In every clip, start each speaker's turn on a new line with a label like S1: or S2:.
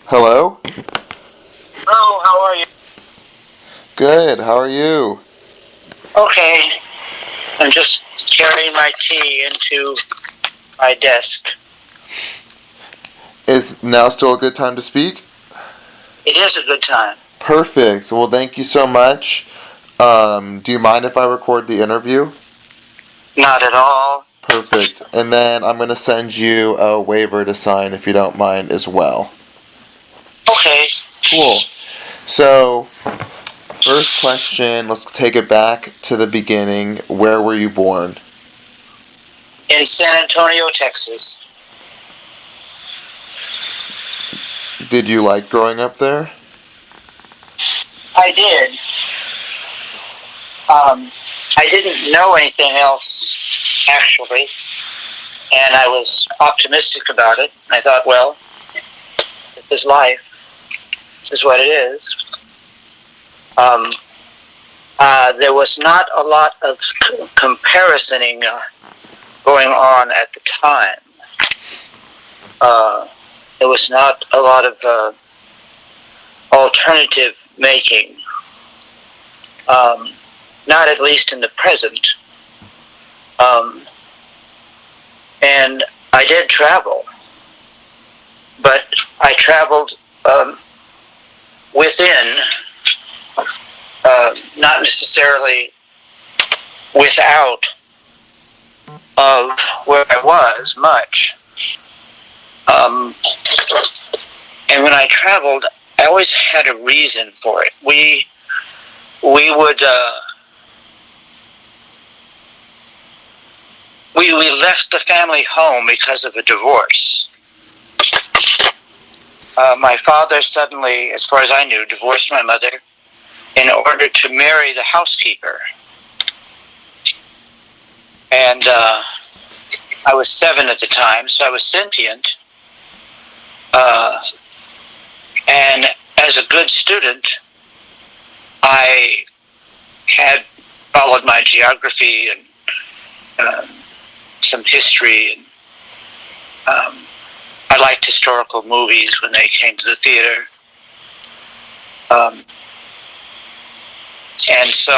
S1: Hello?
S2: Hello, how are you?
S1: Good, how are you?
S2: Okay, I'm just carrying my tea into my desk.
S1: Is now still a good time to speak?
S2: It is a good time.
S1: Perfect. Well, thank you so much. Do you mind if I record the interview?
S2: Not at all.
S1: Perfect. And then I'm going to send you a waiver to sign if you don't mind as well.
S2: Okay.
S1: Cool. So, first question, let's take it back to the beginning. Where were you born?
S2: In San Antonio, Texas.
S1: Did you like growing up there?
S2: I did. I didn't know anything else, actually, and I was optimistic about it. I thought, well, this is life. This is what it is. There was not a lot of comparisоning going on at the time. There was not a lot of alternative making. Not at least in the present. And I did travel. But I traveled within, not necessarily without of where I was much. And when I traveled, I always had a reason for it. We would we left the family home because of a divorce. My father suddenly, as far as I knew, divorced my mother in order to marry the housekeeper. And I was 7 at the time, so I was sentient. And as a good student, I had followed my geography and some history, and I liked historical movies when they came to the theater. And so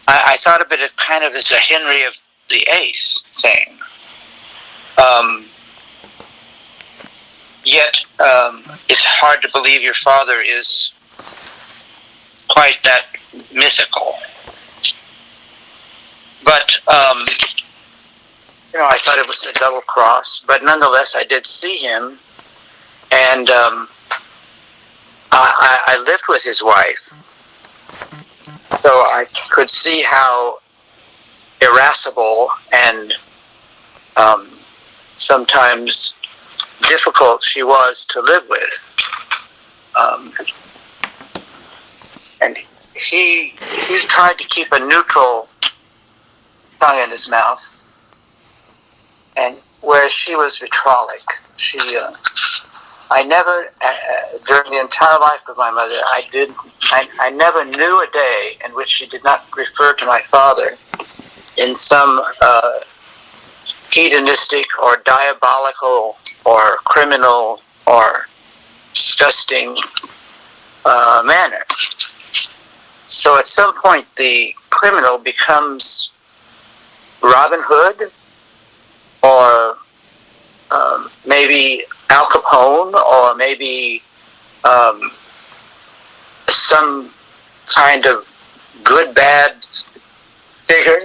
S2: I thought of it kind of as a Henry of the Eighth thing. Yet it's hard to believe your father is quite that mythical. But, I thought it was a double cross. But nonetheless, I did see him. And I lived with his wife. So I could see how irascible and sometimes difficult she was to live with. And he tried to keep a neutral tongue in his mouth, and whereas she was vitrolic. I never, during the entire life of my mother, I never knew a day in which she did not refer to my father in some hedonistic or diabolical or criminal or disgusting manner. So at some point the criminal becomes Robin Hood, or maybe Al Capone, or maybe some kind of good, bad figure.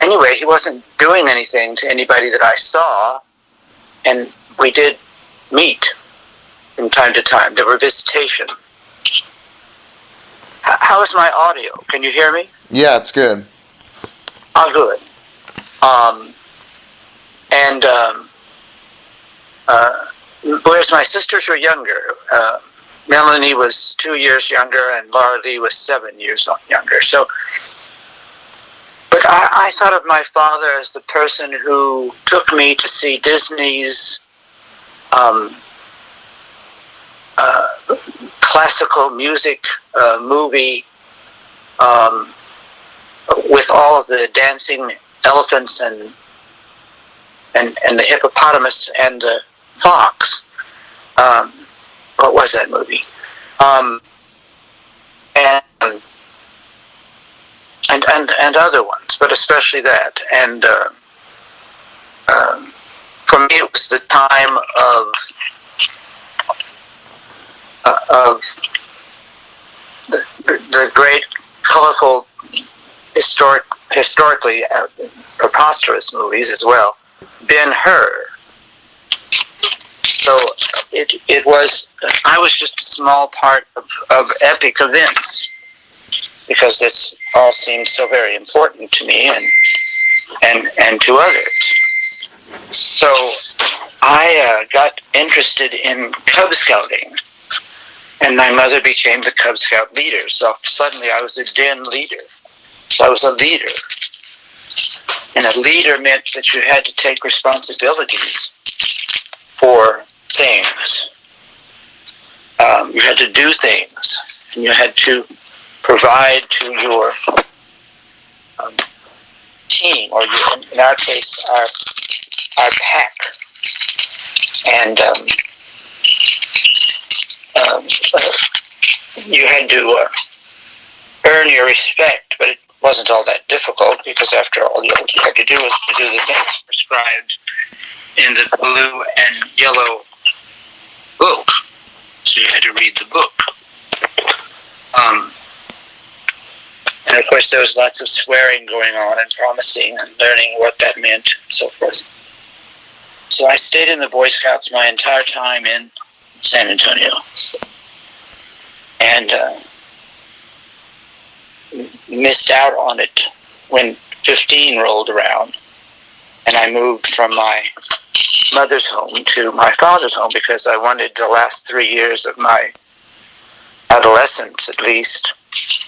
S2: Anyway, he wasn't doing anything to anybody that I saw, and we did meet from time to time. There were visitations. How is my audio? Can you hear me?
S1: Yeah, it's good.
S2: Oh, good. Whereas my sisters were younger, Melanie was 2 years younger, and Laura Lee was 7 years younger. So, but I thought of my father as the person who took me to see Disney's classical music movie with all of the dancing elephants and and the hippopotamus and the fox. What was that movie? And other ones, but especially that. And for me, it was the time of the great, colorful, historically preposterous movies as well. Ben-Hur. So it was. I was just a small part of epic events, because this all seemed so very important to me and to others. So I got interested in Cub Scouting, and my mother became the Cub Scout leader. So suddenly I was a den leader. So I was a leader. And a leader meant that you had to take responsibilities for things. You had to do things, and you had to provide to your team, or in our case, our pack. And you had to earn your respect, but it wasn't all that difficult, because after all, you had to do was to do the things prescribed in the blue and yellow book. So you had to read the book. And of course there was lots of swearing going on, and promising and learning what that meant, and so forth. So I stayed in the Boy Scouts my entire time in San Antonio. And missed out on it when 15 rolled around, and I moved from my mother's home to my father's home, because I wanted the last 3 years of my adolescence, at least,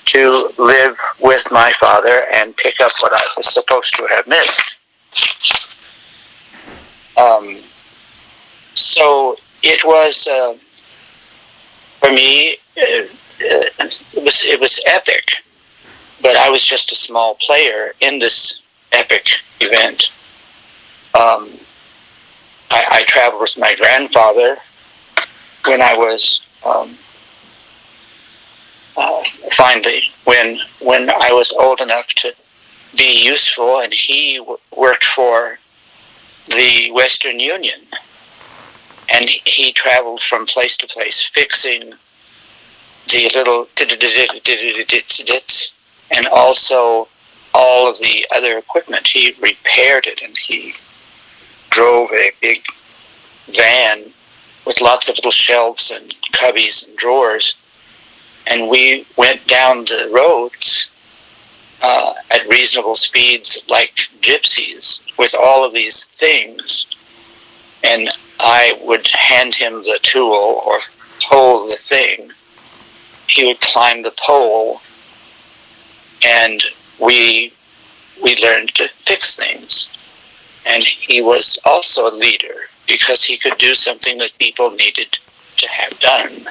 S2: to live with my father and pick up what I was supposed to have missed. So it was, for me, it was epic, but I was just a small player in this epic event. I traveled with my grandfather when I was finally when I was old enough to be useful, and he worked for the Western Union, and he traveled from place to place fixing the little and also all of the other equipment. He repaired it, and he drove a big van with lots of little shelves and cubbies and drawers, and we went down the roads at reasonable speeds like gypsies with all of these things, and I would hand him the tool or pull the thing. He would climb the pole, and we learned to fix things. And he was also a leader, because he could do something that people needed to have done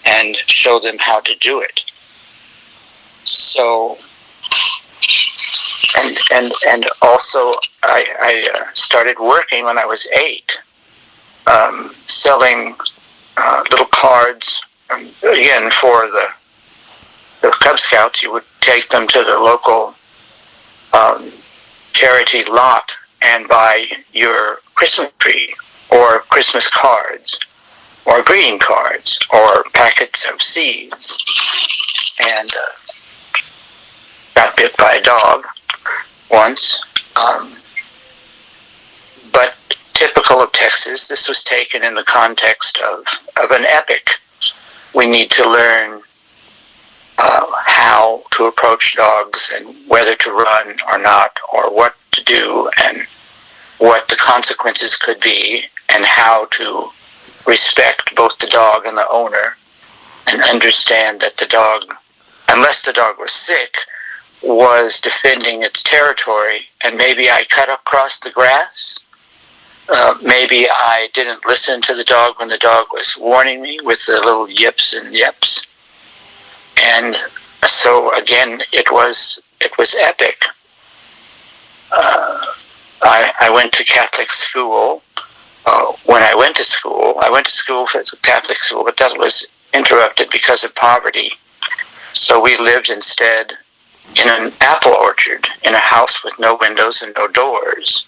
S2: and show them how to do it. So, and also I started working when I was 8, selling little cards. Again, for the Cub Scouts, you would take them to the local charity lot and buy your Christmas tree, or Christmas cards, or greeting cards, or packets of seeds. And got bit by a dog once. But typical of Texas, this was taken in the context of an epic. We need to learn how to approach dogs, and whether to run or not, or what to do, and what the consequences could be, and how to respect both the dog and the owner, and understand that the dog, unless the dog was sick, was defending its territory. And maybe I cut across the grass. Maybe I didn't listen to the dog when the dog was warning me with the little yips and yeps. And so again, it was epic. I went to Catholic school. When I went to school for a Catholic school, but that was interrupted because of poverty. So we lived instead in an apple orchard in a house with no windows and no doors.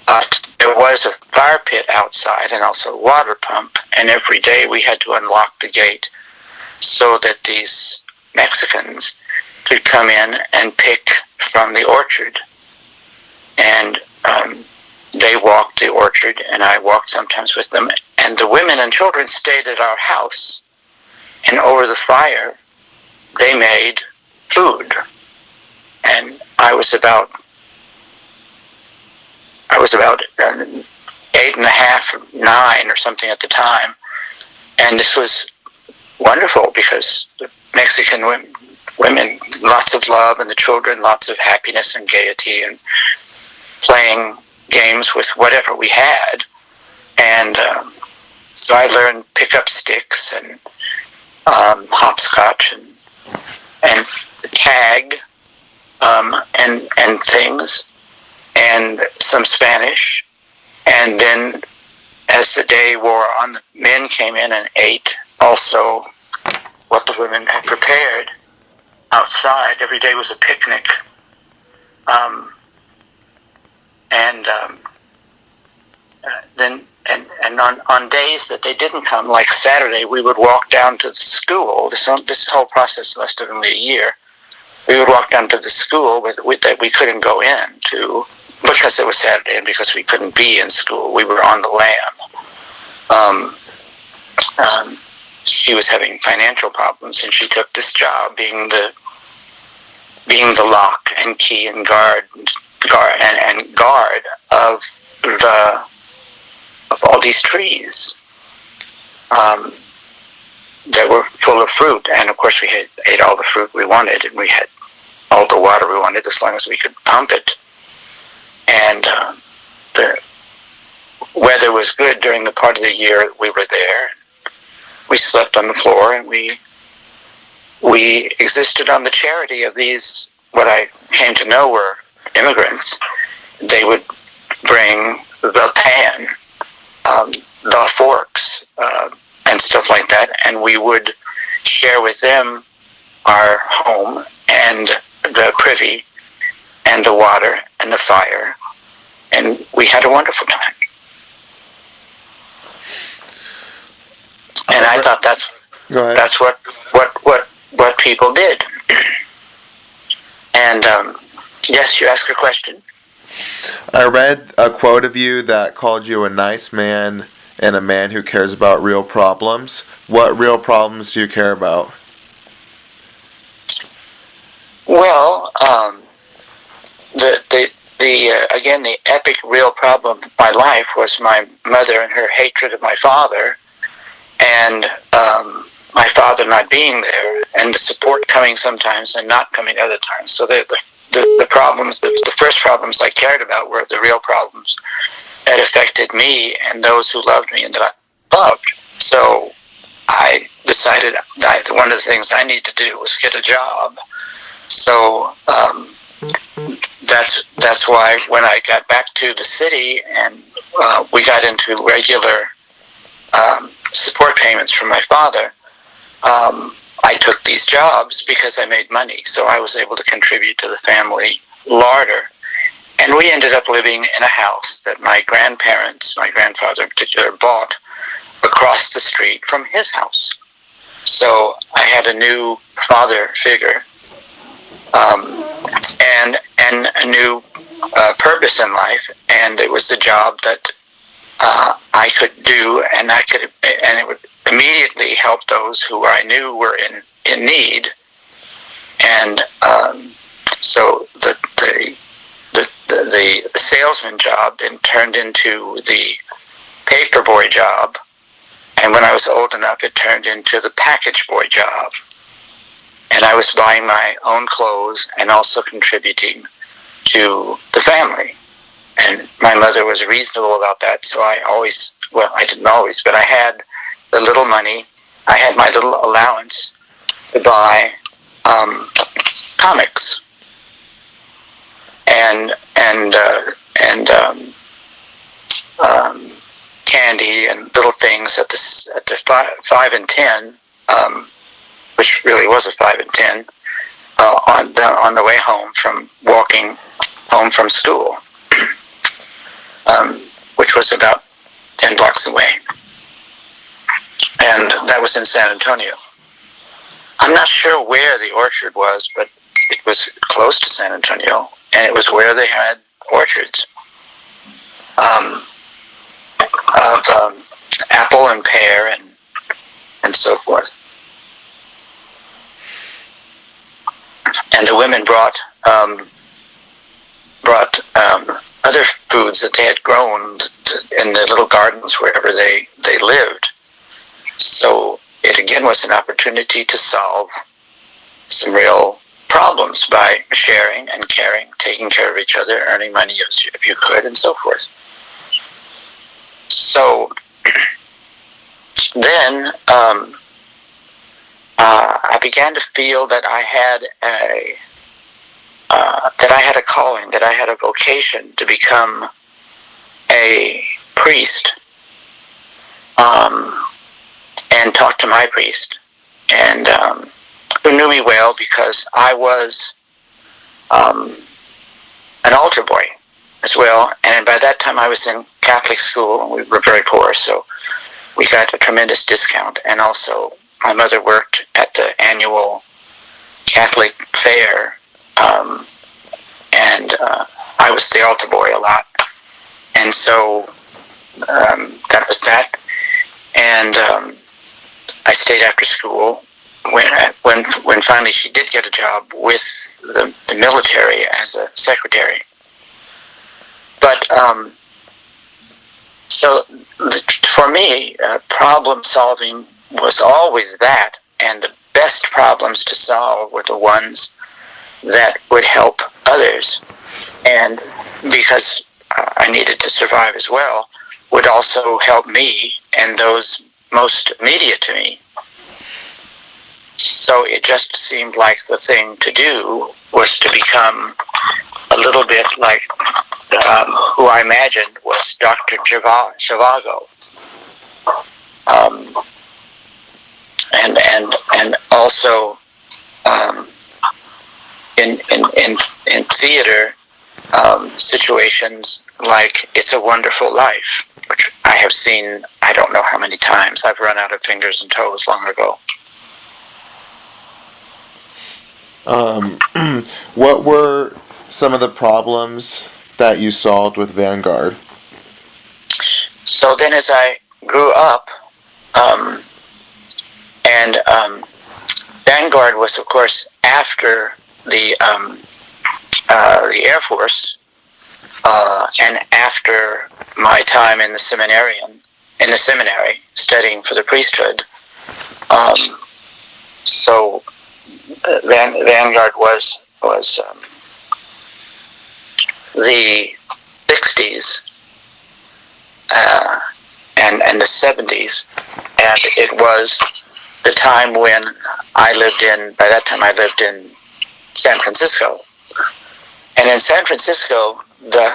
S2: But there was a fire pit outside and also a water pump, and every day we had to unlock the gate so that these Mexicans could come in and pick from the orchard. And they walked the orchard, and I walked sometimes with them. And the women and children stayed at our house, and over the fire, they made food. And I was about 8.5, 9 or something at the time. And this was wonderful because the Mexican women, lots of love, and the children, lots of happiness and gaiety, and playing games with whatever we had. And so I learned pick up sticks and hopscotch and tag and things, and some Spanish. And then as the day wore on, the men came in and ate also what the women had prepared outside. Every day was a picnic. And on days that they didn't come, like Saturday, we would walk down to the school. This whole process lasted only a year. We would walk down to the school that we couldn't go in to because it was Saturday and because we couldn't be in school. We were on the lam. She was having financial problems, and she took this job being the lock and key and guard of all these trees that were full of fruit. And of course we ate all the fruit we wanted, and we had all the water we wanted as long as we could pump it. And the weather was good during the part of the year we were there. We slept on the floor, and we existed on the charity of these, what I came to know were immigrants. They would bring the pan, the forks, and stuff like that, and we would share with them our home and the privy and the water and the fire, and we had a wonderful time. And I thought that's what people did. And yes, you asked a question.
S1: I read a quote of you that called you a nice man and a man who cares about real problems. What real problems do you care about?
S2: Well, again, the epic real problem of my life was my mother and her hatred of my father, and my father not being there, and the support coming sometimes and not coming other times. So the problems, the first problems I cared about were the real problems that affected me and those who loved me and that I loved. So I decided that one of the things I need to do was get a job. So that's why when I got back to the city and we got into regular support payments from my father, I took these jobs because I made money, so I was able to contribute to the family larder. And we ended up living in a house that my grandparents, my grandfather in particular, bought across the street from his house. So I had a new father figure, and a new purpose in life, and it was the job that I could do, and it would immediately help those who I knew were in need. And so the salesman job then turned into the paper boy job, and when I was old enough, it turned into the package boy job. And I was buying my own clothes and also contributing to the family. And my mother was reasonable about that, so I didn't always, but I had the little money, I had my little allowance to buy comics. and candy and little things at the 5 and 10, which really was a 5 and 10, on the way home from walking home from school, which was about 10 blocks away, and that was in San Antonio. I'm not sure where the orchard was, but it was close to San Antonio, and it was where they had orchards of apple and pear and so forth. And the women brought other foods that they had grown in the little gardens wherever they lived. So it again was an opportunity to solve some real problems by sharing and caring, taking care of each other, earning money if you could, and so forth. So then I began to feel that I had a calling, that I had a vocation to become a priest, and talk to my priest, and who knew me well because I was an altar boy as well, and by that time I was in Catholic school, and we were very poor, so we got a tremendous discount, and also my mother worked at the annual Catholic fair, and I was the altar boy a lot, and so that was that, and I stayed after school when finally she did get a job with the military as a secretary. But so for me, problem solving was always that, and the best problems to solve were the ones that would help others, and because I needed to survive as well, would also help me and those most immediate to me. So it just seemed like the thing to do was to become a little bit like who I imagined was Dr. Zhivago. And also in theater situations like It's a Wonderful Life, which I have seen I don't know how many times. I've run out of fingers and toes long ago.
S1: What were some of the problems that you solved with Vanguard?
S2: So then as I grew up, and Vanguard was, of course, after the Air Force, and after my time in the seminary, studying for the priesthood. So Vanguard was the 60s and the 70s, and it was the time when by that time I lived in San Francisco. And in San Francisco, the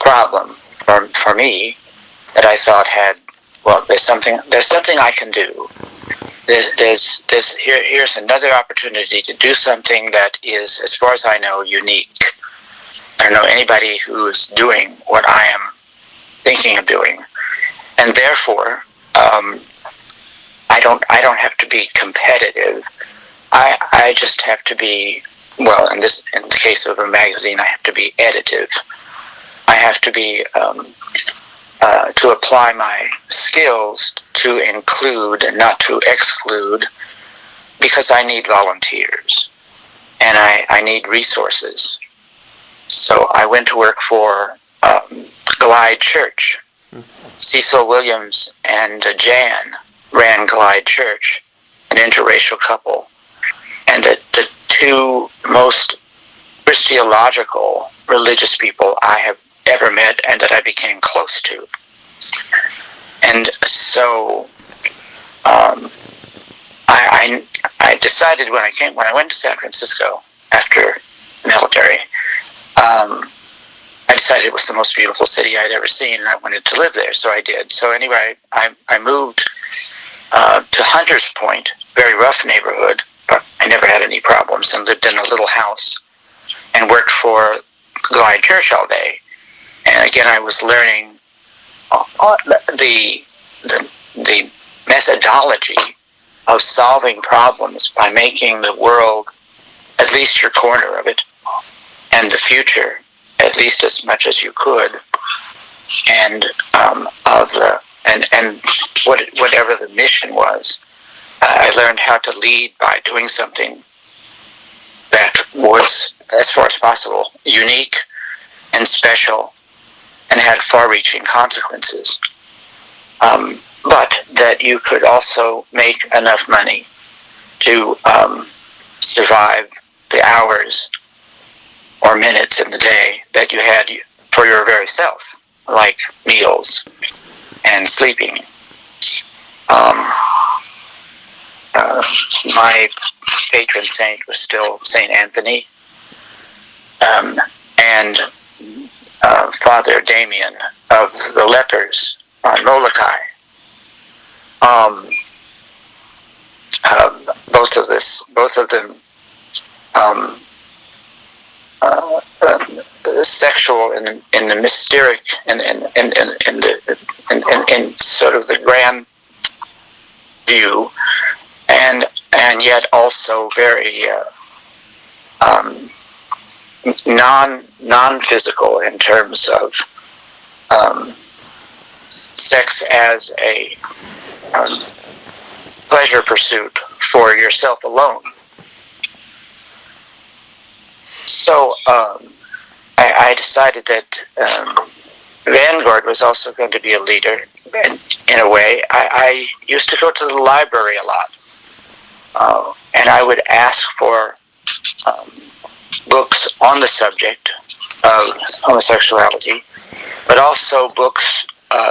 S2: problem for me that I thought there's something I can do. Here's another opportunity to do something that is, as far as I know, unique. I don't know anybody who's doing what I am thinking of doing, and therefore, I don't have to be competitive. I just have to be, well, in the case of a magazine, I have to be editive. I have to be to apply my skills to include and not to exclude, because I need volunteers and I need resources. So I went to work for Glide Church. Cecil Williams and Jan ran Glide Church, an interracial couple, and the two most Christological religious people I have ever met and that I became close to. And so I decided when I went to San Francisco after military, I decided it was the most beautiful city I'd ever seen, and I wanted to live there, so I did. So anyway, I moved to Hunters Point, very rough neighborhood, but I never had any problems, and lived in a little house and worked for Glide Church all day. And again, I was learning the methodology of solving problems by making the world at least your corner of it, and the future at least as much as you could, and whatever the mission was. I learned how to lead by doing something that was, as far as possible, unique and special, and had far-reaching consequences. But that you could also make enough money to survive the hours or minutes in the day that you had for your very self, like meals and sleeping. My patron saint was still St. Anthony, and Father Damien of the lepers on Molokai. Both of them sexual in the mysteric and in sort of the grand view, and yet also very non-physical in terms of sex as a pleasure pursuit for yourself alone. So I decided that Vanguard was also going to be a leader in a way. I used to go to the library a lot, and I would ask for books on the subject of homosexuality, but also books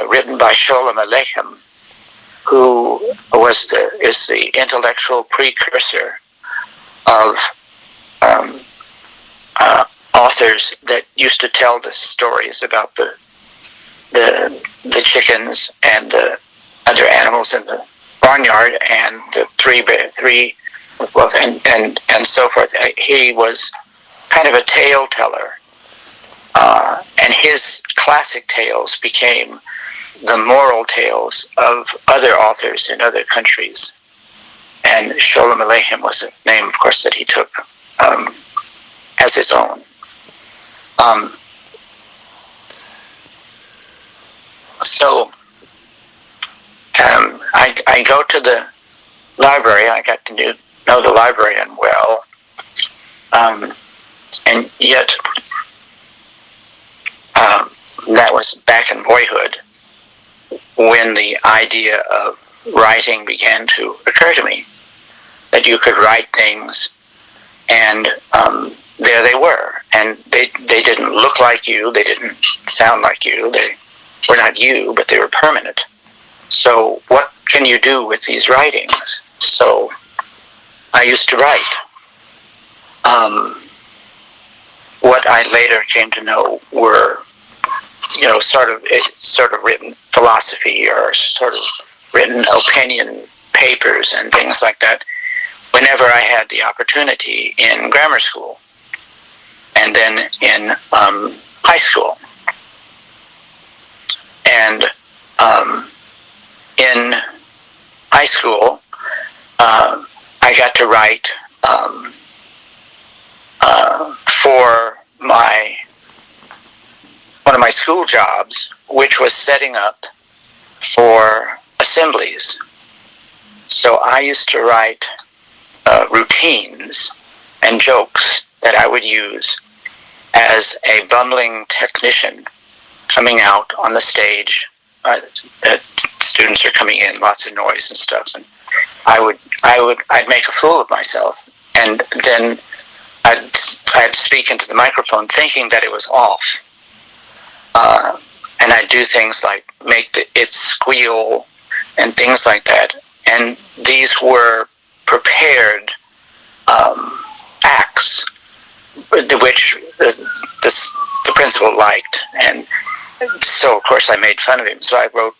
S2: written by Sholem Aleichem, who is the intellectual precursor of authors that used to tell the stories about the chickens and the other animals in the barnyard, and the three and so forth. He was kind of a tale teller, and his classic tales became the moral tales of other authors in other countries. And Sholem Aleichem was a name, of course, that he took as his own. So I go to the library. I got to know the librarian well, and yet that was back in boyhood when the idea of writing began to occur to me, that you could write things, and there they were, and they didn't look like you, they didn't sound like you, they were not you, but they were permanent. So what can you do with these writings? So I used to write. What I later came to know were, sort of written philosophy, or sort of written opinion papers and things like that, whenever I had the opportunity in grammar school, and then in high school. And in high school, I got to write for one of my school jobs, which was setting up for assemblies. So I used to write routines and jokes that I would use as a bumbling technician coming out on the stage. Students are coming in, lots of noise and stuff, and I'd make a fool of myself, and then I'd speak into the microphone thinking that it was off, and I'd do things like make it squeal and things like that, and these were prepared acts, which the the principal liked, and so of course I made fun of him. So I wrote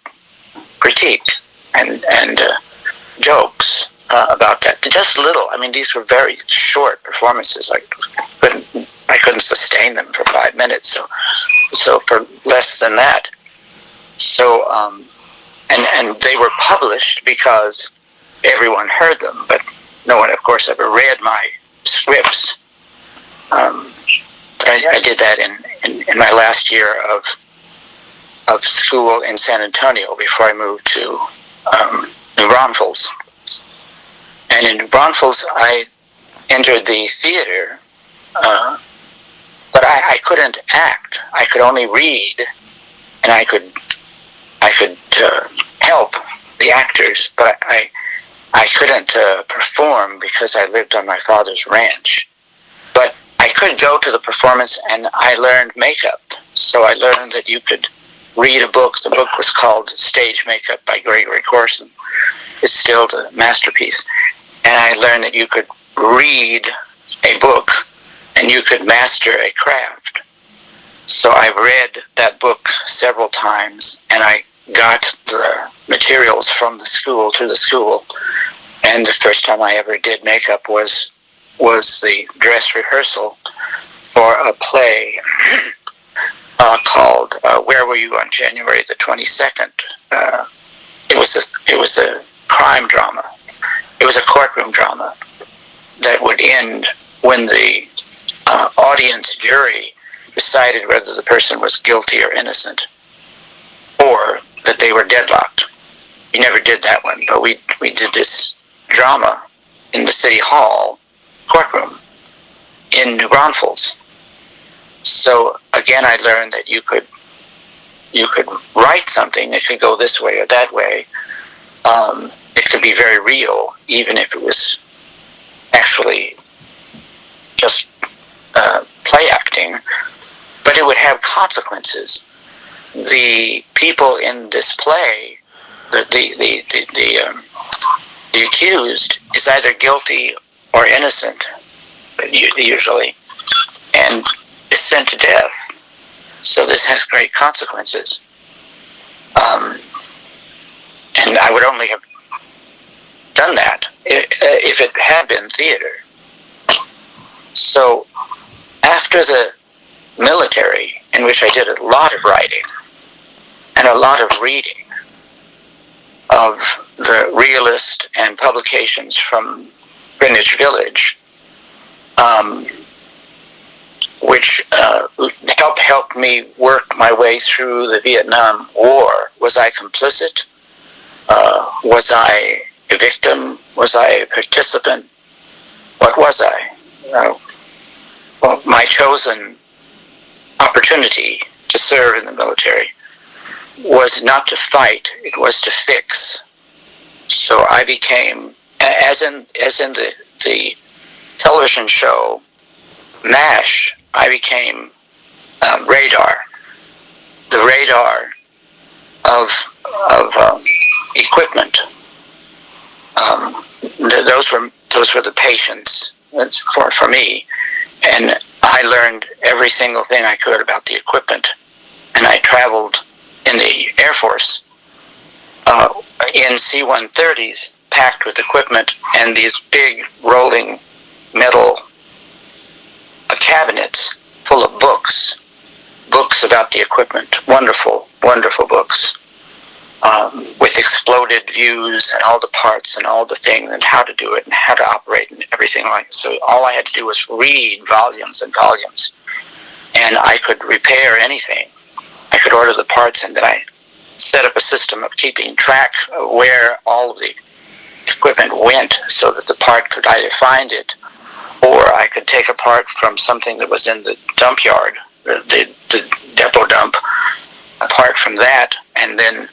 S2: critique and jokes about that. Just little. I mean, these were very short performances. I couldn't sustain them for 5 minutes. So for less than that. So and they were published because everyone heard them, but no one, of course, ever read my scripts. But I did that in my last year of school in San Antonio before I moved to New Braunfels. And in New Braunfels, I entered the theater, but I couldn't act. I could only read, and I could help the actors, but I couldn't perform because I lived on my father's ranch. But I could go to the performance, and I learned makeup. So I learned that you could read a book. The book was called Stage Makeup by Gregory Corson. It's still a masterpiece. And I learned that you could read a book and you could master a craft. So I read that book several times, and I got the materials from the school to the school. And the first time I ever did makeup was the dress rehearsal for a play called Where Were You on January the 22nd? It was a crime drama. It was a courtroom drama that would end when the audience jury decided whether the person was guilty or innocent, or that they were deadlocked. We never did that one, but we did this drama in the city hall courtroom in New Braunfels. So again, I learned that you could write something. It could go this way or that way. It could be very real, even if it was actually just play acting, but it would have consequences. The people in this play, the accused is either guilty or innocent, usually, and is sent to death. So this has great consequences. And I would only have done that if it had been theater. So after the military, in which I did a lot of writing and a lot of reading of the realist and publications from Greenwich Village, which helped me work my way through the Vietnam War. Was I complicit? Was I a victim? Was I a participant? What was I? Well, my chosen opportunity to serve in the military was not to fight, it was to fix. So I became, as in the television show MASH, I became radar, the radar of equipment. Those were the patients for me, and I learned every single thing I could about the equipment. And I traveled in the Air Force in C-130s packed with equipment and these big rolling metal cabinets full of books about the equipment. Wonderful, wonderful books with exploded views and all the parts and all the things and how to do it and how to operate and everything like that. So all I had to do was read volumes and volumes, and I could repair anything. I could order the parts, and then I set up a system of keeping track of where all of the equipment went so that the part could either find it, or I could take a part from something that was in the dump yard, the depot dump, apart from that, and then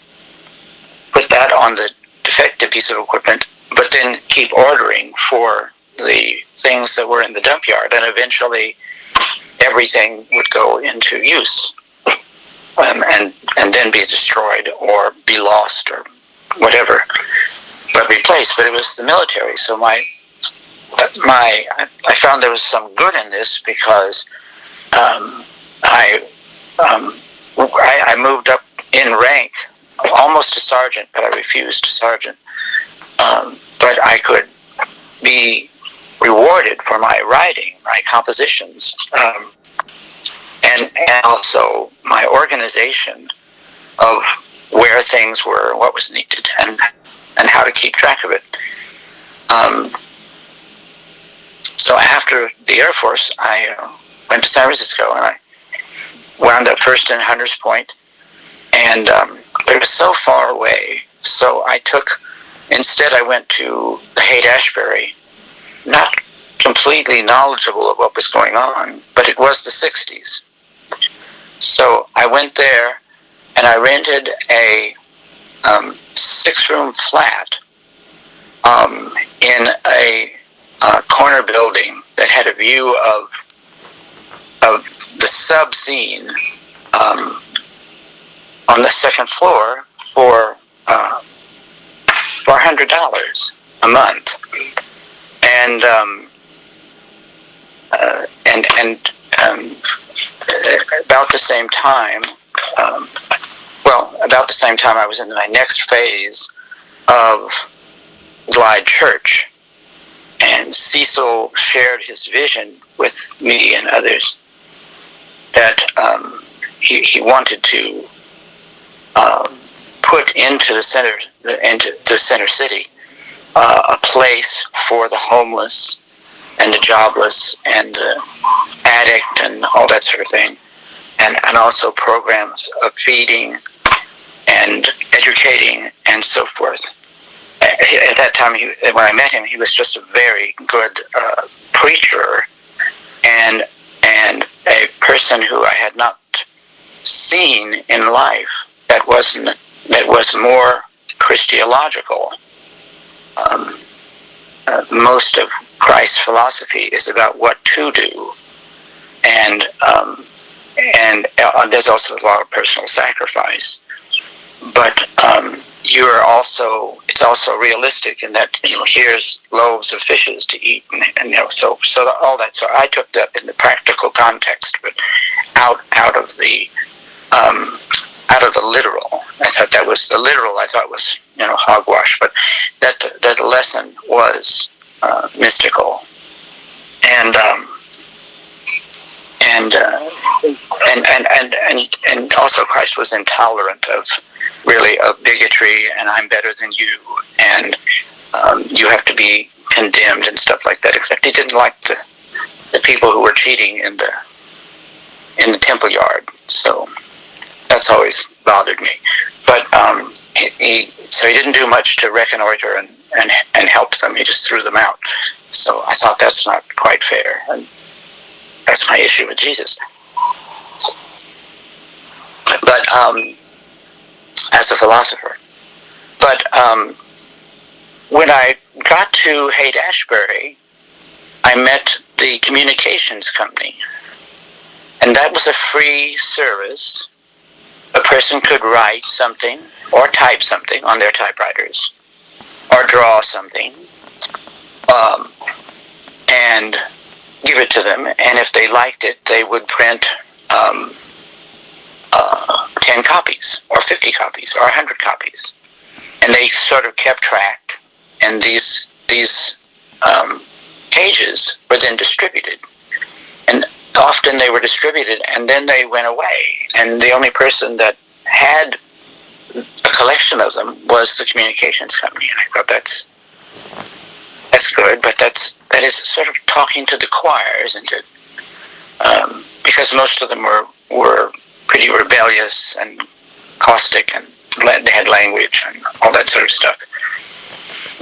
S2: put that on the defective piece of equipment, but then keep ordering for the things that were in the dump yard, and eventually everything would go into use, and then be destroyed or be lost or whatever, but replaced. But it was the military, so I found there was some good in this because I moved up in rank, almost to sergeant, but I refused to sergeant. But I could be rewarded for my writing, my compositions, and also my organization of where things were, what was needed, and how to keep track of it. So after the Air Force, I went to San Francisco, and I wound up first in Hunters Point, and it was so far away, so instead I went to Haight-Ashbury, not completely knowledgeable of what was going on, but it was the 60s. So I went there, and I rented a 6-room flat in a corner building that had a view of the sub-scene on the second floor for $400 a month, and about the same time, about the same time I was in my next phase of Glide Church, and Cecil shared his vision with me and others that he wanted to put into the center city a place for the homeless and the jobless and the addict and all that sort of thing, and also programs of feeding and educating and so forth. At that time, when I met him, he was just a very good preacher and a person who I had not seen in life that was more Christological. Most of Christ's philosophy is about what to do, and there's also a lot of personal sacrifice. But it's also realistic in that here's loaves of fishes to eat, and so all that. So I took that in the practical context, but out of the literal. I thought that was the literal. I thought was hogwash, but that lesson was mystical, and also Christ was intolerant of bigotry, and I'm better than you, and you have to be condemned and stuff like that. Except he didn't like the people who were cheating in the temple yard. So that's always bothered me. But he didn't do much to reconnoiter and help them. He just threw them out. So I thought that's not quite fair, and that's my issue with Jesus. But as a philosopher. But when I got to Haight-Ashbury, I met the communications company, and that was a free service. A person could write something or type something on their typewriters or draw something and give it to them, and if they liked it, they would print 10 copies or 50 copies or 100 copies, and they sort of kept track, and these pages were then distributed, and often they were distributed and then they went away, and the only person that had a collection of them was the communications company. And I thought that's good, but that is sort of talking to the choir, isn't it? Because most of them were pretty rebellious and caustic, and they had language and all that sort of stuff.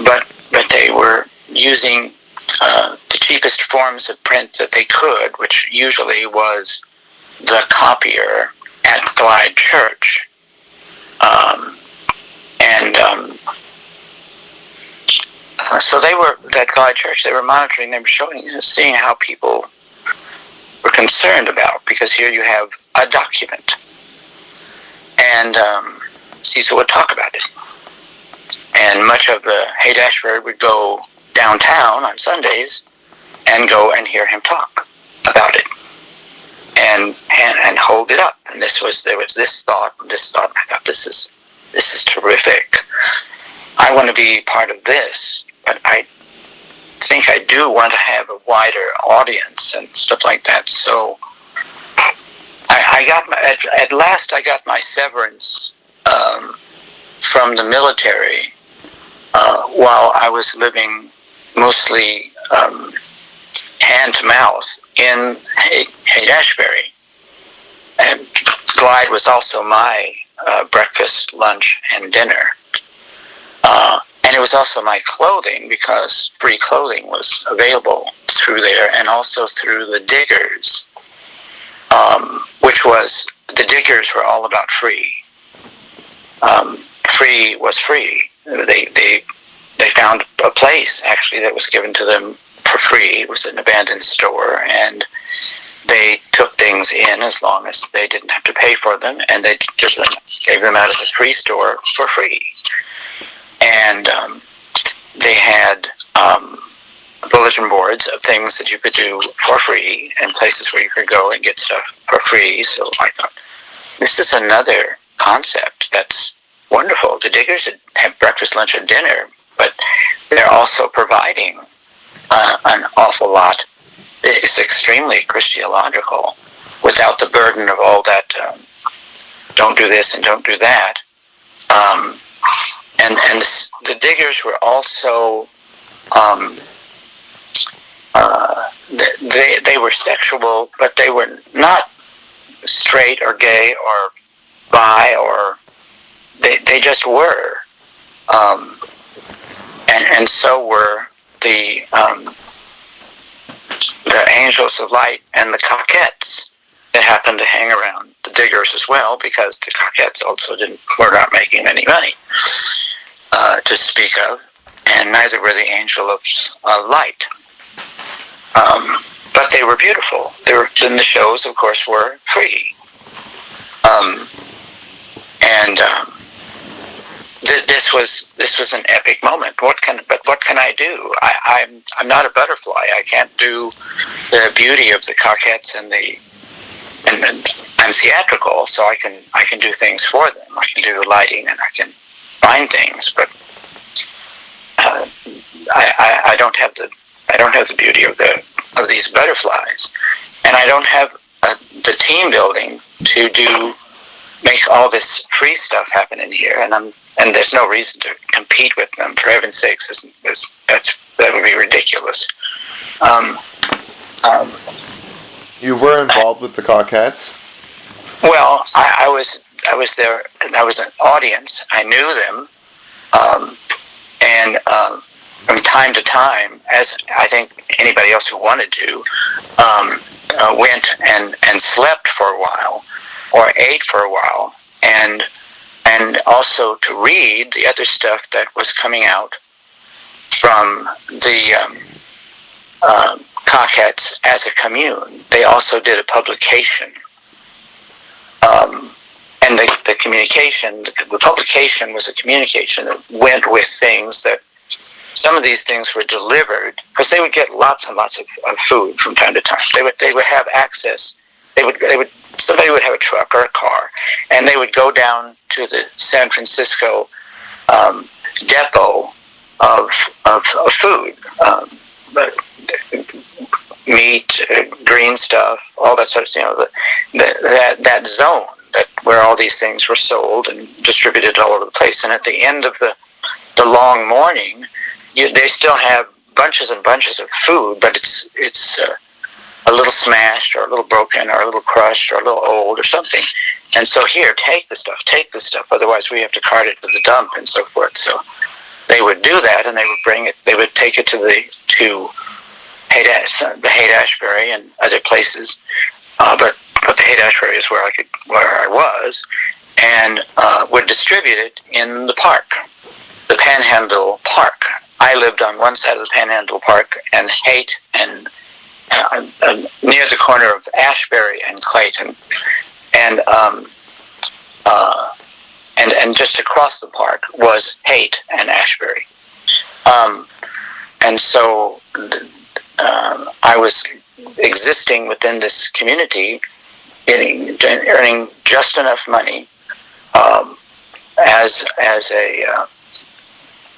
S2: But they were using the cheapest forms of print that they could, which usually was the copier at Glide Church. So they were at Glide Church. They were monitoring. They were seeing how people were concerned about, because here you have a document, and Cecil would talk about it. And much of the Haight-Ashbury would go downtown on Sundays and go and hear him talk about it. and hold it up. And there was this thought and this thought. I thought, this is terrific. I want to be part of this, but I think I do want to have a wider audience and stuff like that. So I got at last I got my severance from the military while I was living mostly hand to mouth in Haight-Ashbury. And Glide was also my breakfast, lunch, and dinner. And it was also my clothing, because free clothing was available through there, and also through the Diggers, which was, the Diggers were all about free. Free was free. They found a place, actually, that was given to them for free. It was an abandoned store, and they took things in as long as they didn't have to pay for them, and they gave them out of the free store for free. And they had bulletin boards of things that you could do for free and places where you could go and get stuff for free. So I thought, this is another concept that's wonderful. The Diggers have breakfast, lunch, and dinner, but they're also providing an awful lot. It's extremely Christological without the burden of all that don't do this and don't do that. And the Diggers were also they were sexual, but they were not straight or gay or bi, or they just were, and so were the Angels of Light and the Coquettes that happened to hang around the Diggers as well, because the Coquettes also were not making any money to speak of, and neither were the Angels of Light. But they were beautiful. Then the shows, of course, were free. This was an epic moment. What can I do? I'm not a butterfly. I can't do the beauty of the Coquettes and I'm theatrical, so I can do things for them. I can do lighting and I can find things, but I don't have the beauty of these butterflies, and I don't have the team building to make all this free stuff happen in here, and there's no reason to compete with them. For heaven's sakes, that would be ridiculous.
S1: You were involved with the Coquettes?
S2: Well, I was there, and I was an audience. I knew them, and from time to time, as I think anybody else who wanted to, went and slept for a while, or ate for a while, and also to read the other stuff that was coming out from the Coquettes as a commune. They also did a publication, and the communication, the publication was a communication that went with things that. Some of these things were delivered, because they would get lots and lots of food from time to time. They would have access. Somebody would have a truck or a car, and they would go down to the San Francisco depot of food, meat, green stuff, all that sort of that zone where all these things were sold and distributed all over the place. And at the end of the long morning, they still have bunches and bunches of food, but it's a little smashed or a little broken or a little crushed or a little old or something. And so here, take the stuff. Otherwise, we have to cart it to the dump and so forth. So they would do that, and they would bring it. They would take it to the Haight-Ashbury and other places. But the Haight-Ashbury is where I was, and would distribute it in the park, the Panhandle Park. I lived on one side of the Panhandle Park, and Haight, and near the corner of Ashbury and Clayton, and just across the park was Haight and Ashbury, and so I was existing within this community earning just enough money as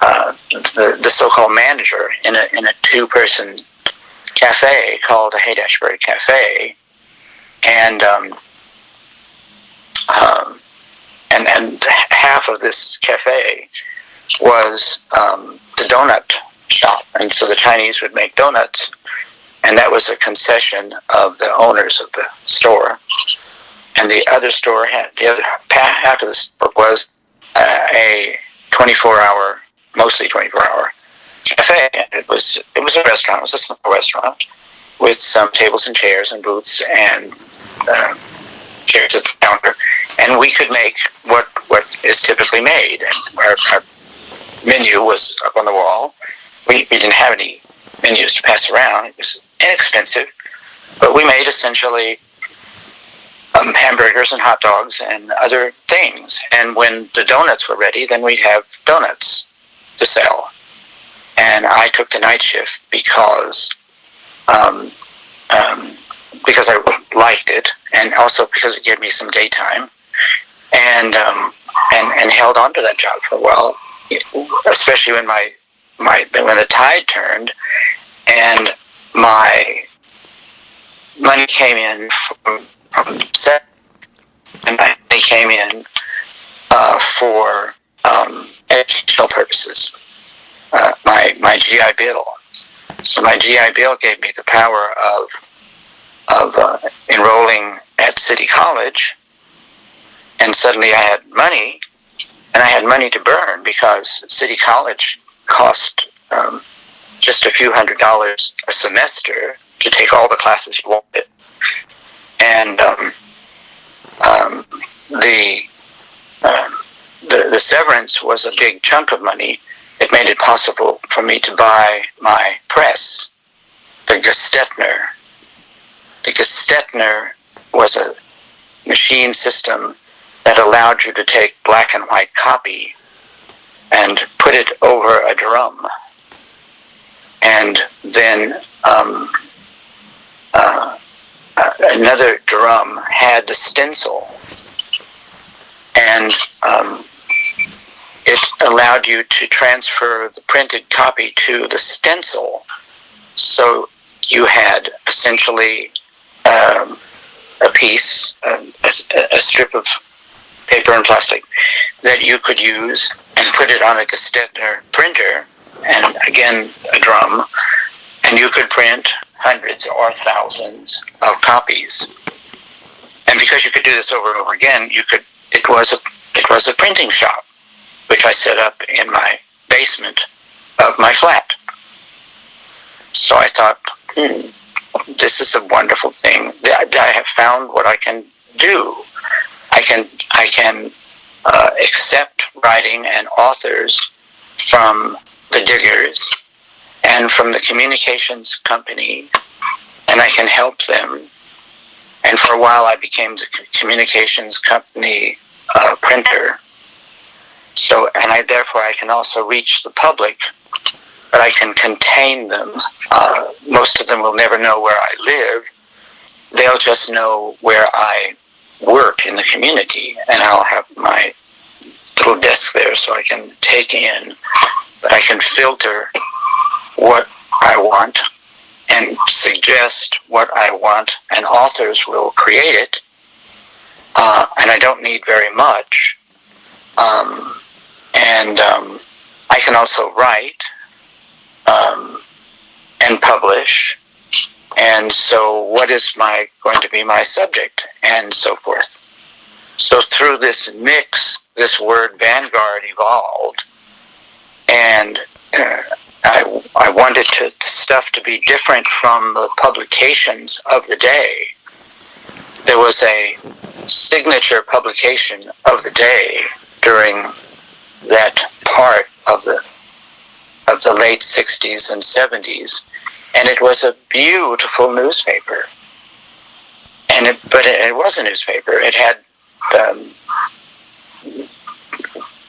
S2: the so-called manager in a two-person cafe called the Haight-Ashbury Cafe, and half of this cafe was the donut shop, and so the Chinese would make donuts, and that was a concession of the owners of the store. And the other store had the other half of the store was a 24-hour, mostly 24-hour cafe. It was a restaurant. It was a small restaurant with some tables and chairs and booths and chairs at the counter, and we could make what is typically made. And our menu was up on the wall. We didn't have any menus to pass around. It was inexpensive, but we made essentially hamburgers and hot dogs and other things. And when the donuts were ready, then we'd have donuts to sell. And I took the night shift because I liked it, and also because it gave me some daytime, and held on to that job for a while, especially when when the tide turned and my money came in from set, and my money came in for educational purposes. My GI Bill. So my GI Bill gave me the power of enrolling at City College, and suddenly I had money, and I had money to burn because City College cost just a few $100s a semester to take all the classes you wanted, and the severance was a big chunk of money. It made it possible for me to buy my press, the Gestetner. The Gestetner was a machine system that allowed you to take black and white copy and put it over a drum, and then another drum had the stencil, and it allowed you to transfer the printed copy to the stencil. So you had essentially a piece, a strip of paper and plastic that you could use and put it on a Gestetner printer, and again a drum, and you could print hundreds or thousands of copies. And because you could do this over and over again, it was a printing shop, which I set up in my basement of my flat. So I thought, this is a wonderful thing. I have found what I can do. I can accept writing and authors from the Diggers and from the communications company, and I can help them. And for a while I became the communications company printer. So, and therefore I can also reach the public, but I can contain them. Most of them will never know where I live. They'll just know where I work in the community, and I'll have my little desk there so I can take in, but I can filter what I want and suggest what I want, and authors will create it, and I don't need very much. I can also write and publish, and so what is going to be my subject, and so forth. So through this mix, this word Vanguard evolved, and I wanted the stuff to be different from the publications of the day. There was a signature publication of the day during that part of the late 60s and 70s, and it was a beautiful newspaper. But it was a newspaper. It had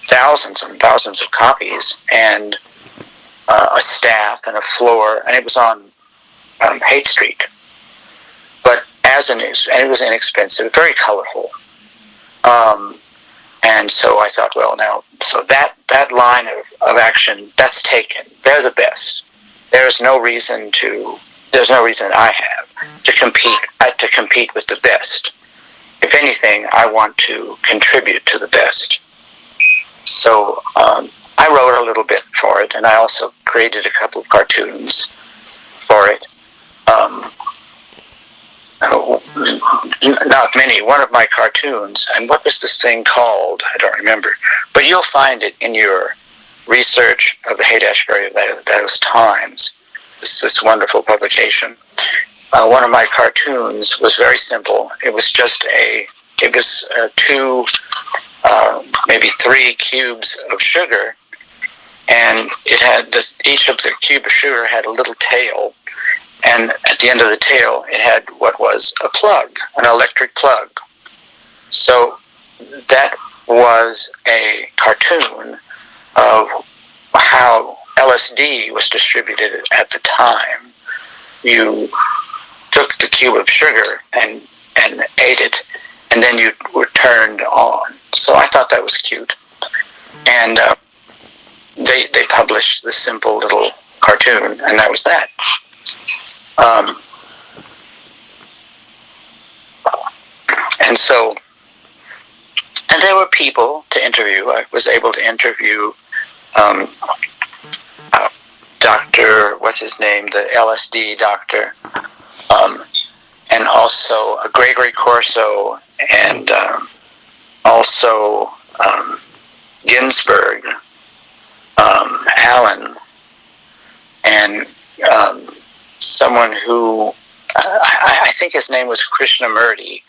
S2: thousands and thousands of copies, and a staff and a floor, and it was on Haight Street. But and it was inexpensive, very colorful. And so I thought, well, now, so that line of action, that's taken. They're the best. There's no reason I have to compete with the best. If anything, I want to contribute to the best. So I wrote a little bit for it, and I also created a couple of cartoons for it. Not many. One of my cartoons, and what was this thing called? I don't remember. But you'll find it in your research of the Haight-Ashbury of those times. This wonderful publication. One of my cartoons was very simple. It was just two, maybe 3 cubes of sugar, and it had each of the cube of sugar had a little tail, and at the end of the tail, it had what was a plug, an electric plug. So that was a cartoon of how LSD was distributed at the time. You took the cube of sugar and ate it, and then you were turned on. So I thought that was cute. And they published this simple little cartoon, and that was that. And there were people to interview. I was able to interview Dr. what's his name, the LSD doctor, and also Gregory Corso, and also Ginsberg, Allen, and someone who I think his name was Krishnamurti,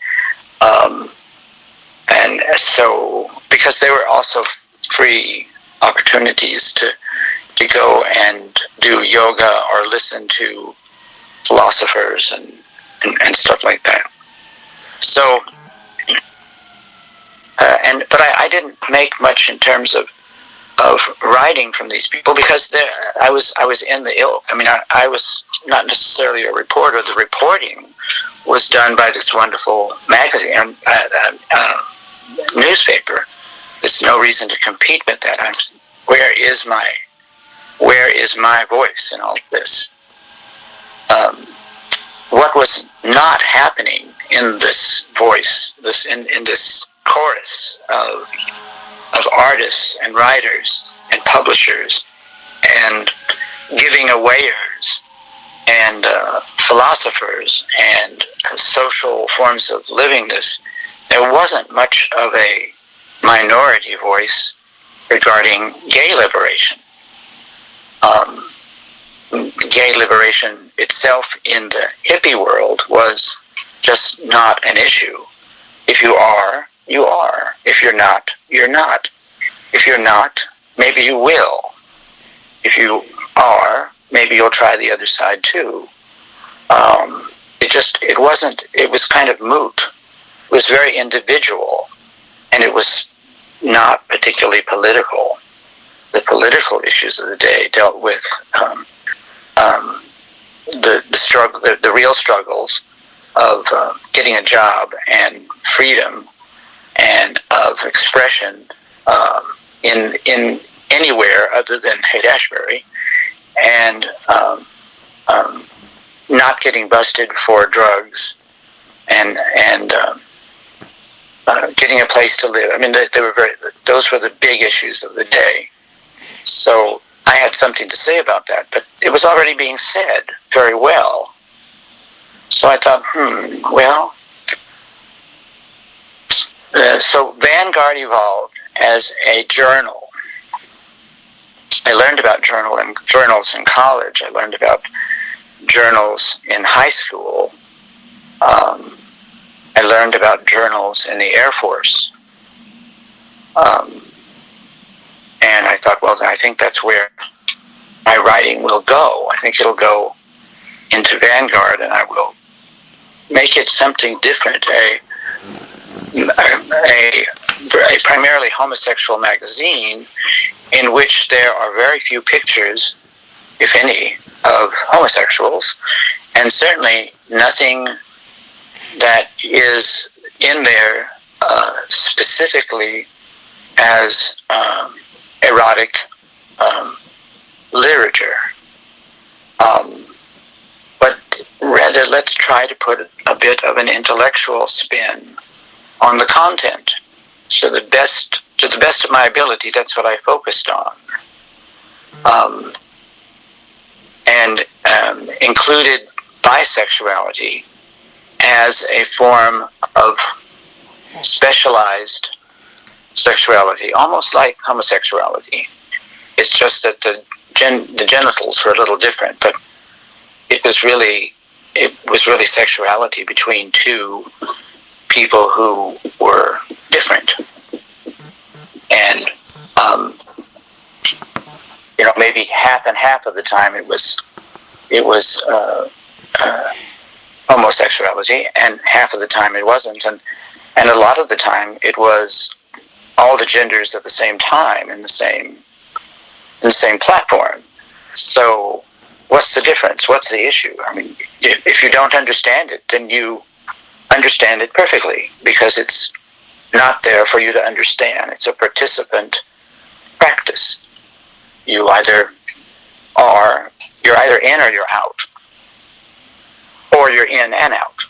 S2: and so because they were also free opportunities to go and do yoga or listen to philosophers and stuff like that. So, but I didn't make much in terms of writing from these people, because I was in the ilk. I mean, I was not necessarily a reporter. The reporting was done by this wonderful magazine, newspaper. There's no reason to compete with that. Where is my voice in all of this? What was not happening in this voice, in this chorus of artists and writers and publishers and giving awayers and philosophers and social forms of living this, there wasn't much of a minority voice regarding gay liberation. Gay liberation itself in the hippie world was just not an issue. If you are, you are. If you're not, you're not. If you're not, maybe you will. If you are, maybe you'll try the other side too. It was kind of moot. It was very individual, and it was not particularly political. The political issues of the day dealt with the real struggles of getting a job and freedom and of expression in anywhere other than Haight-Ashbury, and not getting busted for drugs and getting a place to live. I mean, those were the big issues of the day. So I had something to say about that, but it was already being said very well. So I thought, well. So Vanguard evolved as a journal. I learned about journals in college. I learned about journals in high school. I learned about journals in the Air Force. And I thought, well, I think that's where my writing will go. I think it'll go into Vanguard, and I will make it something different, a primarily homosexual magazine in which there are very few pictures, if any, of homosexuals, and certainly nothing that is in there specifically as erotic literature. But rather, let's try to put a bit of an intellectual spin on the content. So to the best of my ability, that's what I focused on. And included bisexuality as a form of specialized sexuality, almost like homosexuality. It's just that the genitals were a little different, but it was really sexuality between two people who were different, and maybe half and half of the time it was homosexuality, and half of the time it wasn't, and a lot of the time it was all the genders at the same time in the same platform. So what's the difference? What's the issue? I mean, if you don't understand it, then you understand it perfectly, because it's not there for you to understand. It's a participant practice. You're either in or you're out, or you're in and out,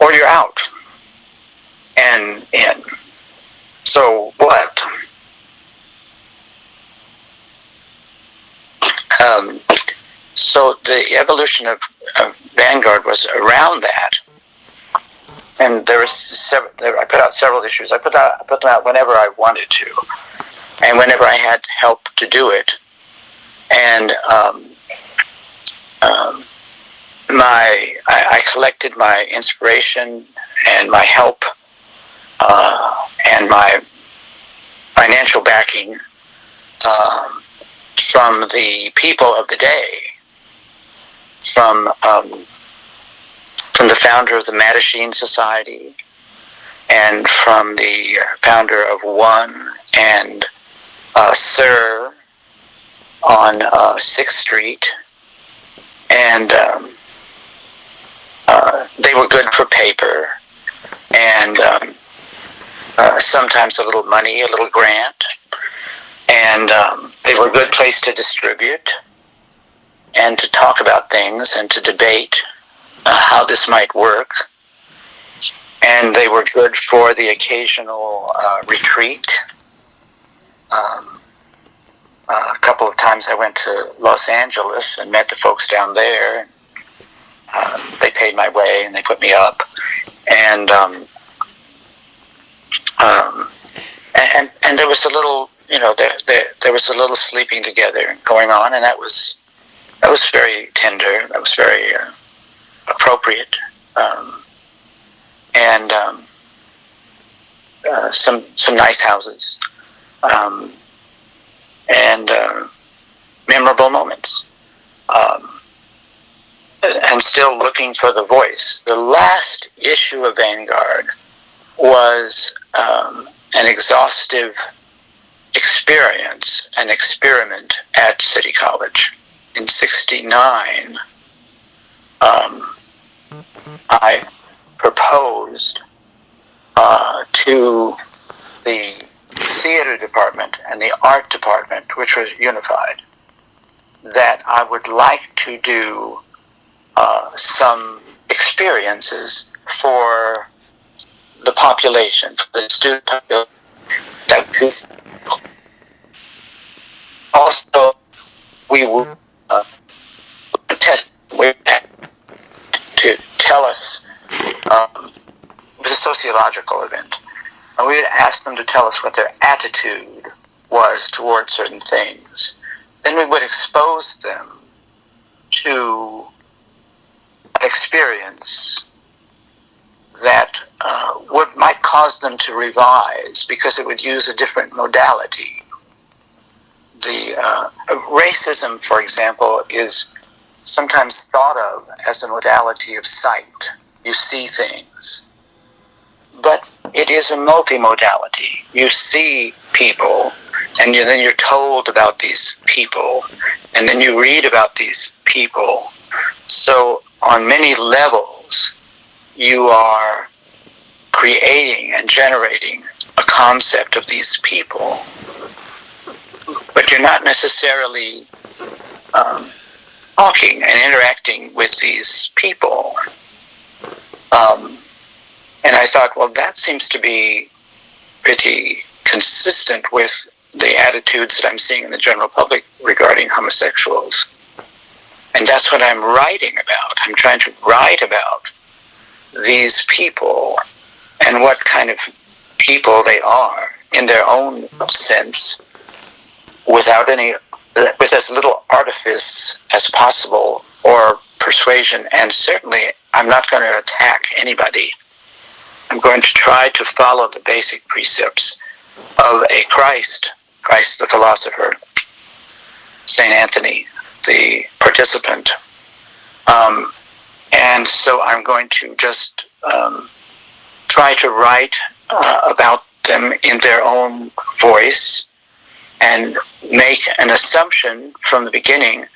S2: or you're out and in. So what? So the evolution of Vanguard was around that, and there was I put out several issues. I put them out whenever I wanted to, and whenever I had help to do it. And I collected my inspiration and my help and my financial backing from the people of the day, from the founder of the Mattachine Society, and from the founder of One and Sir on 6th Street, and they were good for paper, and sometimes a little money, a little grant, and they were a good place to distribute and to talk about things and to debate how this might work. And they were good for the occasional retreat. A couple of times I went to Los Angeles and met the folks down there. They paid my way and they put me up. And there was a little, there was a little sleeping together going on, and that was very tender. That was very appropriate. And some nice houses, and memorable moments, and still looking for the voice. The last issue of Vanguard was an exhaustive experience, an experiment at City College. In '69, I proposed to the theater department and the art department, which was unified, that I would like to do some experiences for the population, for the student population. Also, we would test to tell us, it was a sociological event, and we would ask them to tell us what their attitude was toward certain things. Then we would expose them to an experience that might cause them to revise, because it would use a different modality. The racism, for example, is sometimes thought of as a modality of sight. You see things. But it is a multimodality. You see people, and then you're told about these people, and then you read about these people. So on many levels, you are creating and generating a concept of these people, but you're not necessarily talking and interacting with these people. And I thought, well, that seems to be pretty consistent with the attitudes that I'm seeing in the general public regarding homosexuals. And that's what I'm writing about. I'm trying to write about these people and what kind of people they are in their own sense, with as little artifice as possible or persuasion. And certainly I'm not going to attack anybody. I'm going to try to follow the basic precepts of a Christ the philosopher, St. Anthony, the participant. And so I'm going to just try to write about them in their own voice and make an assumption from the beginning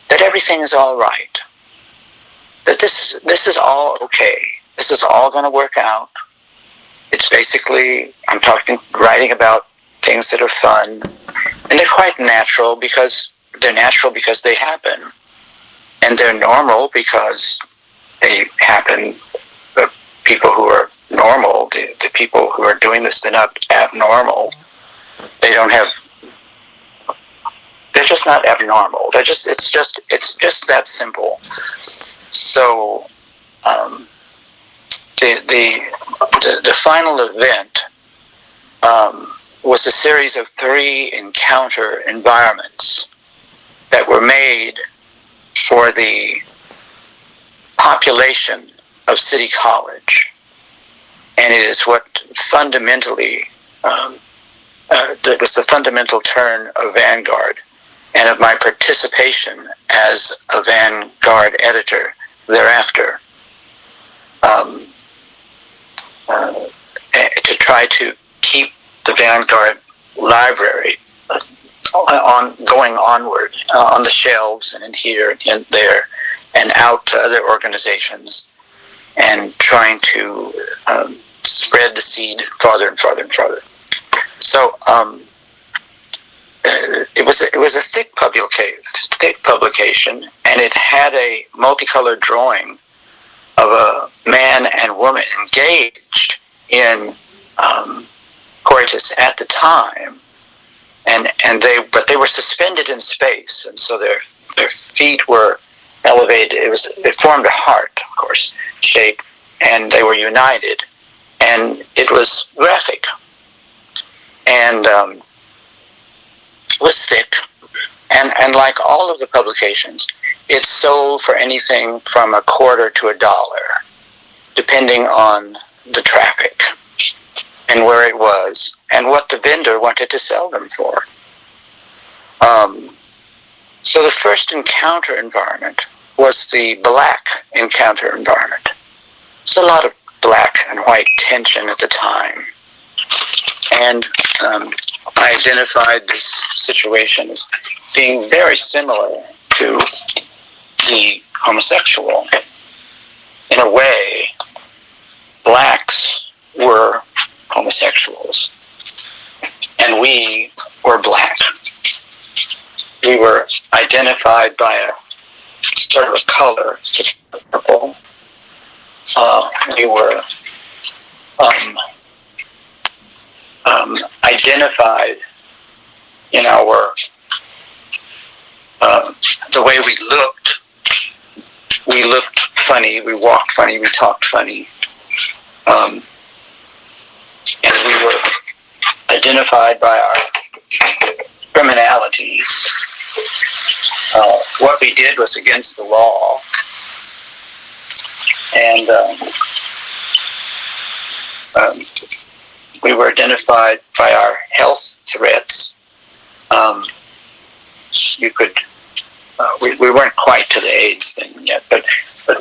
S2: that everything is all right, that this is all okay, this is all going to work out. It's basically, writing about things that are fun, and they're quite natural because they happen, and they're normal because they happen. The people who are normal, the people who are doing this, they're not abnormal. They're just not abnormal. It's just that simple. So the final event was a series of 3 encounter environments that were made for the population of City College. And it is what fundamentally, that was the fundamental turn of Vanguard and of my participation as a Vanguard editor thereafter, to try to keep the Vanguard library going onward, on the shelves and in here and there and out to other organizations, and trying to spread the seed farther and farther and farther. So it was a thick publication, and it had a multicolored drawing of a man and woman engaged in coitus at the time, but they were suspended in space, and so their feet were elevated. It formed a heart, of course, shape, and they were united, and it was graphic, and was thick, and like all of the publications, it sold for anything from $0.25 to $1, depending on the traffic and where it was and what the vendor wanted to sell them for. So the first encounter environment was the black encounter environment. There's a lot of black and white tension at the time. And I identified this situation as being very similar to the homosexual. In a way, blacks were homosexuals, and we were black. We were identified by a sort of a color, purple. We were identified in our the way we looked. We looked funny, we walked funny, we talked funny, and we were identified by our criminality. What we did was against the law, and we were identified by our health threats. You could, we weren't quite to the AIDS thing yet, but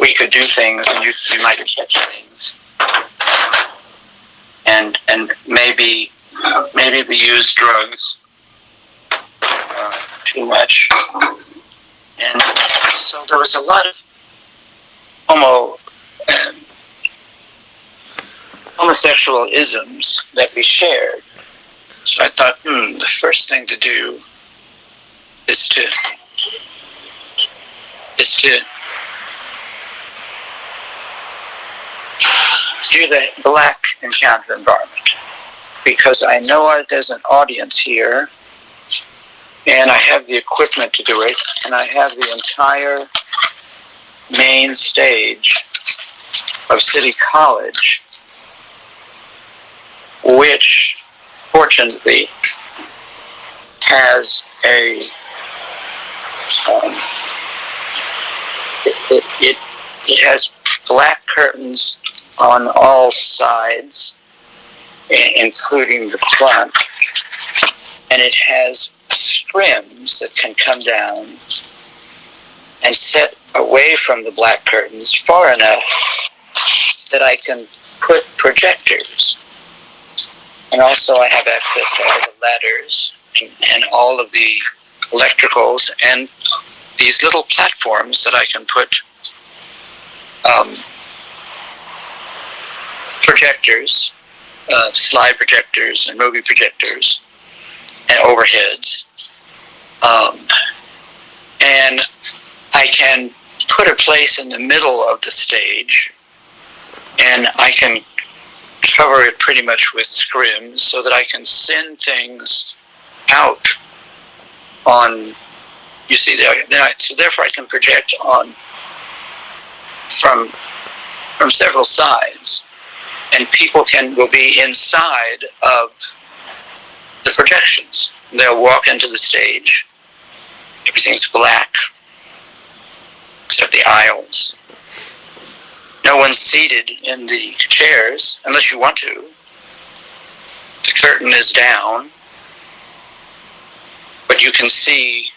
S2: we could do things, and you might catch things, and maybe we used drugs too much, and so there was a lot of homo homosexual isms that we shared. So I thought, the first thing to do is to do the black encounter environment, because I know there's an audience here, and I have the equipment to do it, and I have the entire main stage of City College, which fortunately has a it has black curtains on all sides, including the front, and it has scrims that can come down and set away from the black curtains far enough that I can put projectors. And also I have access to all the ladders and all of the electricals and these little platforms that I can put projectors, slide projectors and movie projectors and overheads. And I can put a place in the middle of the stage, and I can cover it pretty much with scrims so that I can send things out on, you see, so therefore I can project on from several sides, and people will be inside of the projections. They'll walk into the stage, everything's black except the aisles. No one's seated in the chairs unless you want to. The curtain is down, but you can see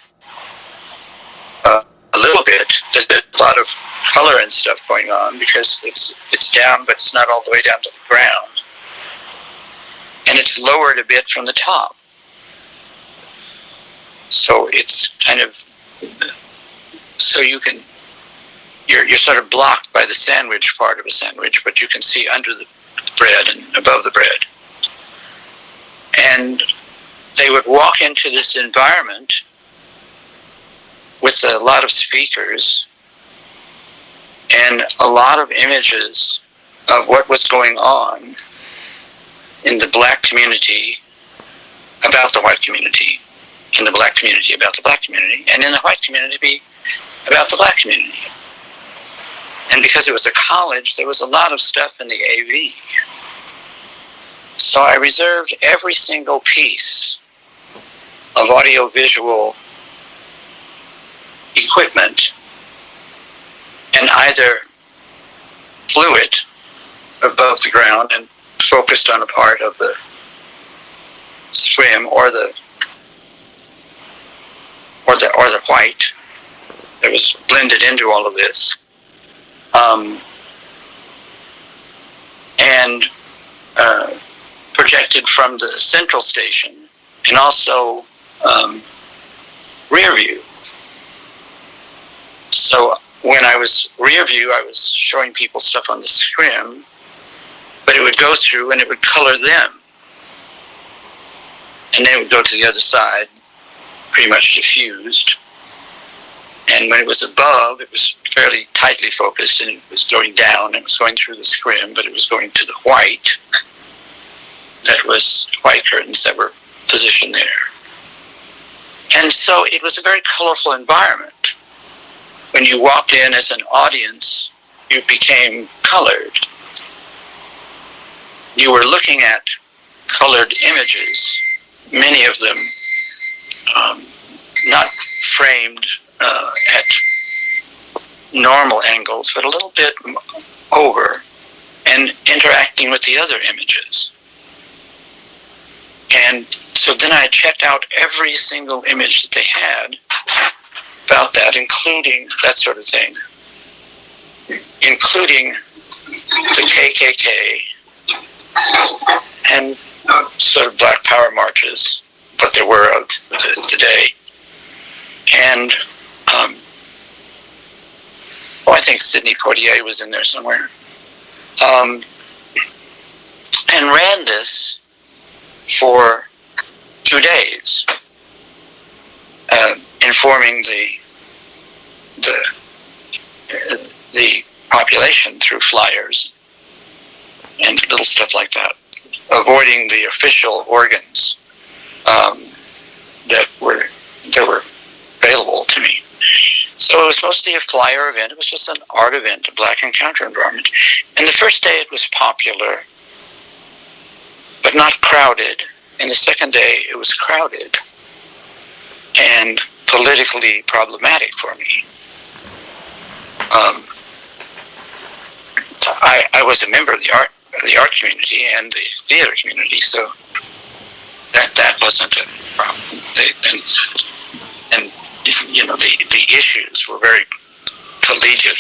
S2: a little bit. There's a lot of color and stuff going on because it's down, but it's not all the way down to the ground. And it's lowered a bit from the top. So it's kind of, so you're sort of blocked by the sandwich part of a sandwich, but you can see under the bread and above the bread. And they would walk into this environment with a lot of speakers and a lot of images of what was going on in the black community about the white community, in the black community about the black community, and in the white community about the black community. And because it was a college, there was a lot of stuff in the AV. So I reserved every single piece of audiovisual equipment and either flew it above the ground and focused on a part of the swim or the white that was blended into all of this, and projected from the central station, and also rear view. So when I was rear view, I was showing people stuff on the scrim, but it would go through and it would color them. And then it would go to the other side, pretty much diffused. And when it was above, it was fairly tightly focused, and it was going down, it was going through the scrim, but it was going to the white. That was white curtains that were positioned there. And so it was a very colorful environment. When you walked in as an audience, you became colored. You were looking at colored images, many of them not framed at normal angles, but a little bit over, and interacting with the other images. And so then I checked out every single image that they had about that, including that sort of thing, including the KKK and sort of Black Power marches, what there were of the day. And I I think Sidney Poitier was in there somewhere. And ran this for 2 days, informing the population through flyers and little stuff like that, avoiding the official organs that were available to me. So it was mostly a flyer event. It was just an art event, a Black Encounter environment. And the first day it was popular, but not crowded. And the second day it was crowded and politically problematic for me. I was a member of the art community and the theater community, so that wasn't a problem. And you know, the issues were very collegiate,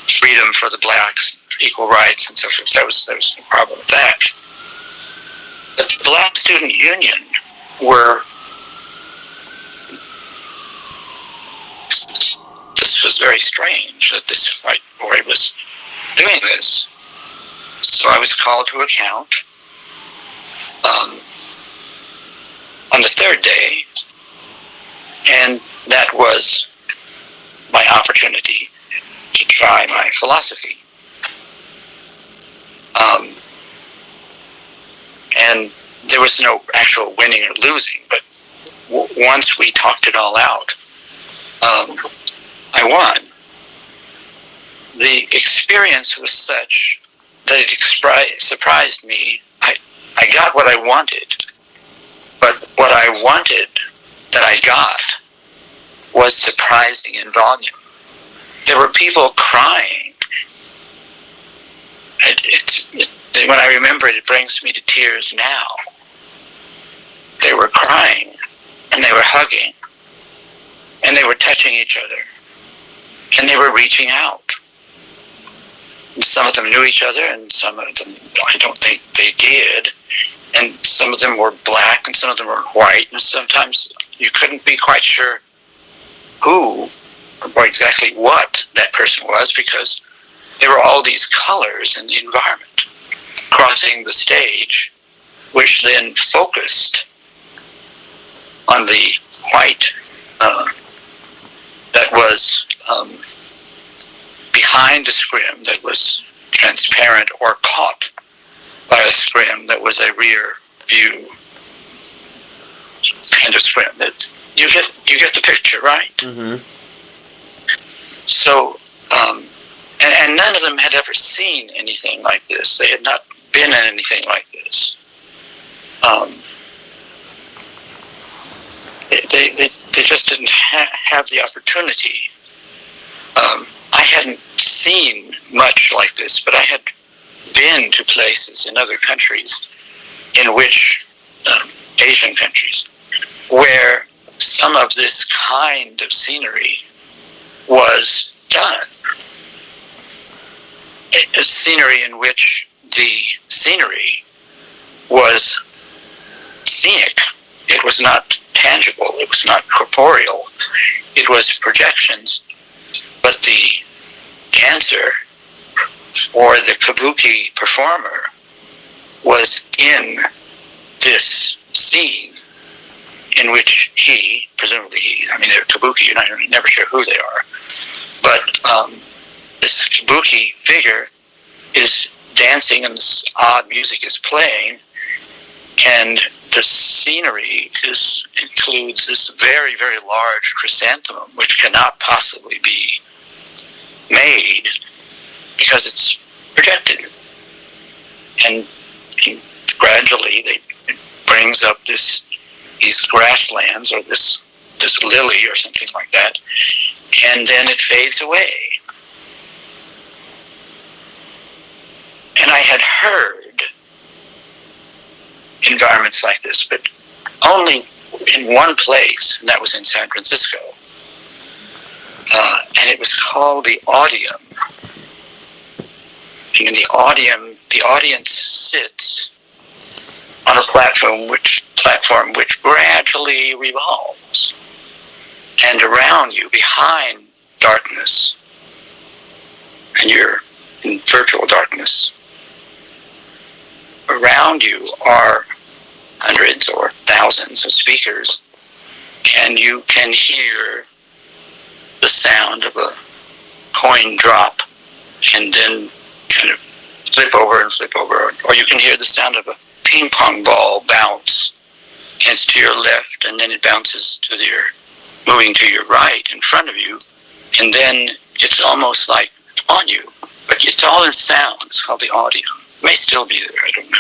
S2: freedom for the blacks, equal rights, and so forth. There was no problem with that. But the Black Student Union this was very strange that this white boy was doing this. So I was called to account on the third day, and that was my opportunity to try my philosophy. And there was no actual winning or losing, but once we talked it all out, I won. The experience was such that it surprised me. I got what I wanted, but what I wanted that I got was surprising in volume. There were people crying. When I remember it, it brings me to tears now. They were crying, and they were hugging, and they were touching each other, and they were reaching out. And some of them knew each other, and some of them I don't think they did. And some of them were black, and some of them were white, and sometimes you couldn't be quite sure who or exactly what that person was, because there were all these colors in the environment crossing the stage, which then focused on the white that was behind a scrim that was transparent, or caught by a scrim that was a rear view kind of scrim. That you get the picture, right?
S1: Mm-hmm.
S2: So, and none of them had ever seen anything like this. They had not been in anything like this. They just didn't have the opportunity. I hadn't seen much like this, but I had been to places in other countries, in which, Asian countries, where some of this kind of scenery was done. A scenery in which the scenery was scenic. It was not tangible. It was not corporeal. It was projections. But the dancer or the kabuki performer was in this scene in which presumably they're kabuki, you're never sure who they are, but this kabuki figure is dancing and this odd music is playing, and the scenery includes this very, very large chrysanthemum, which cannot possibly be made because it's projected. And gradually it brings up these grasslands, or this lily or something like that, and then it fades away. And I had heard environments like this, but only in one place, and that was in San Francisco. And it was called the Audium. And in the Audium, the audience sits on a platform which gradually revolves. And around you, behind darkness, and you're in virtual darkness. Around you are hundreds or thousands of speakers, and you can hear the sound of a coin drop and then kind of flip over and flip over, or you can hear the sound of a ping pong ball bounce, and it's to your left, and then it bounces to your, moving to your right in front of you, and then it's almost like on you, but it's all in sound. It's called the audio. It may still be there, I don't know.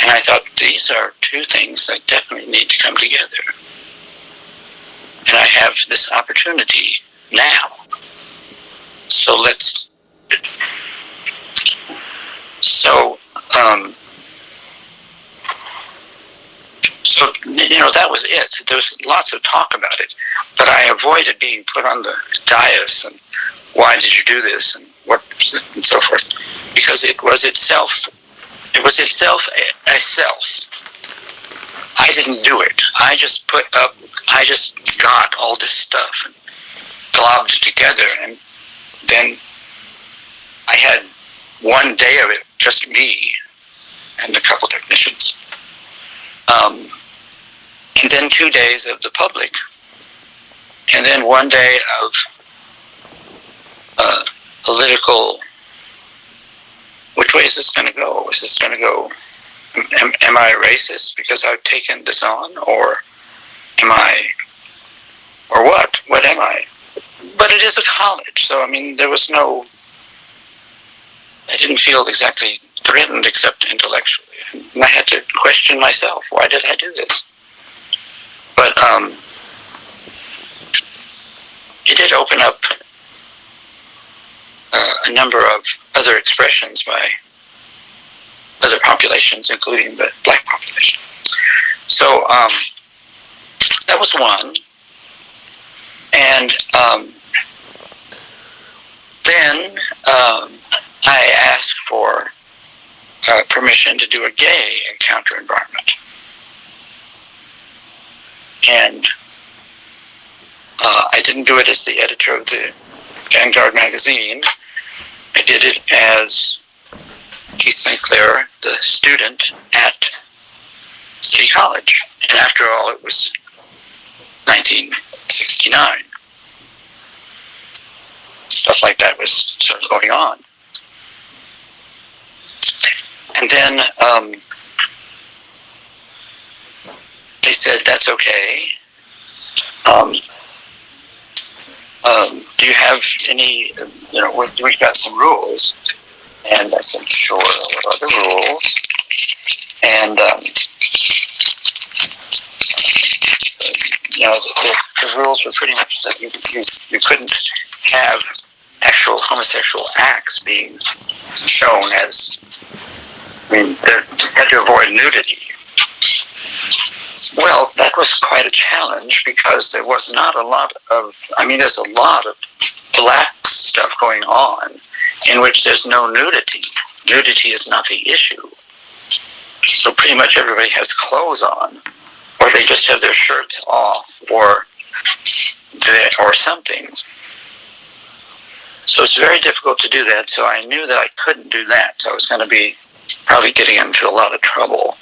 S2: And I thought, these are two things that definitely need to come together. And I have this opportunity now. So let's... So, that was it. There was lots of talk about it, but I avoided being put on the dais and why did you do this and what and so forth, because it was itself a self. I didn't do it. I just got all this stuff and globbed it together, and then I had one day of it, just me and a couple technicians. And then 2 days of the public, and then 1 day of political. Which way is this going to go? Is this going to go? Am I a racist because I've taken this on, or am I, or what? What am I? But it is a college, so I mean, there was no. I didn't feel exactly threatened, except intellectually. And I had to question myself. Why did I do this? But it did open up a number of other expressions by other populations, including the black population. So that was one. And then I asked for permission to do a gay encounter environment. And I didn't do it as the editor of the Vanguard Magazine. I did it as St Clare, the student at City College. And after all, it was 1969. Stuff like that was sort of going on. And then they said, that's okay. Do you have any, we've got some rules. And I said, sure, what are the rules? And, the rules were pretty much that you couldn't have actual homosexual acts being shown as, you had to avoid nudity. Well, that was quite a challenge because there was not a lot of, there's a lot of black stuff going on in which there's no nudity. Nudity is not the issue. So pretty much everybody has clothes on, or they just have their shirts off, or something. So it's very difficult to do that, so I knew that I couldn't do that. So I was going to be probably getting into a lot of trouble.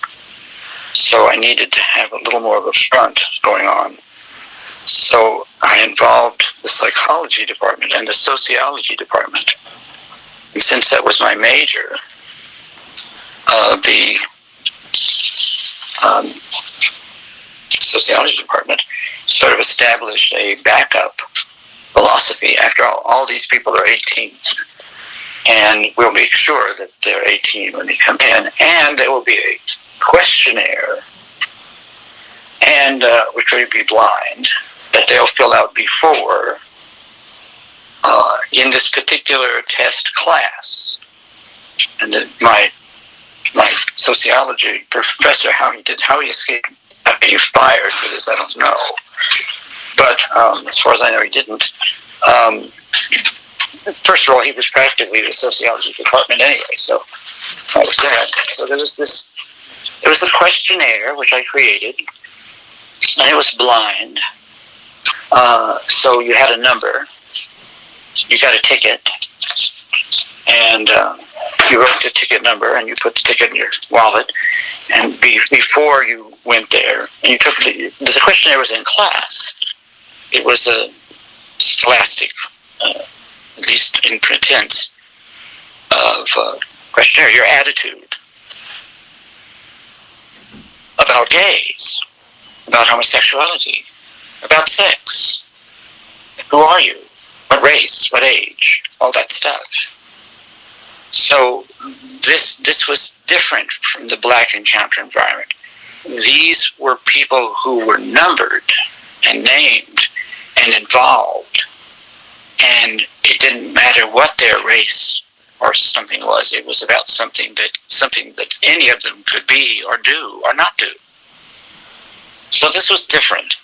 S2: So I needed to have a little more of a front going on. So I involved the psychology department and the sociology department. And since that was my major, the sociology department sort of established a backup philosophy. After all these people are 18, and we'll make sure that they're 18 when they come in, and there will be a questionnaire, and which will be blind, that they'll fill out before in this particular test class. And then my sociology professor, how he escaped being fired for this, I don't know. But as far as I know, he didn't. First of all, he was practically the sociology department anyway, so that was that. So there was a questionnaire which I created, and it was blind. So you had a number, you got a ticket, and you wrote the ticket number, and you put the ticket in your wallet. And before you went there, and you took the questionnaire was in class. It was a scholastic, at least in pretense, of questionnaire. Your attitude about gays, about homosexuality, about sex. Who are you? What race? What age? All that stuff. So this was different from the Black Encounter environment. These were people who were numbered and named and involved, and it didn't matter what their race or something was. It was about something that any of them could be or do or not do. So this was different.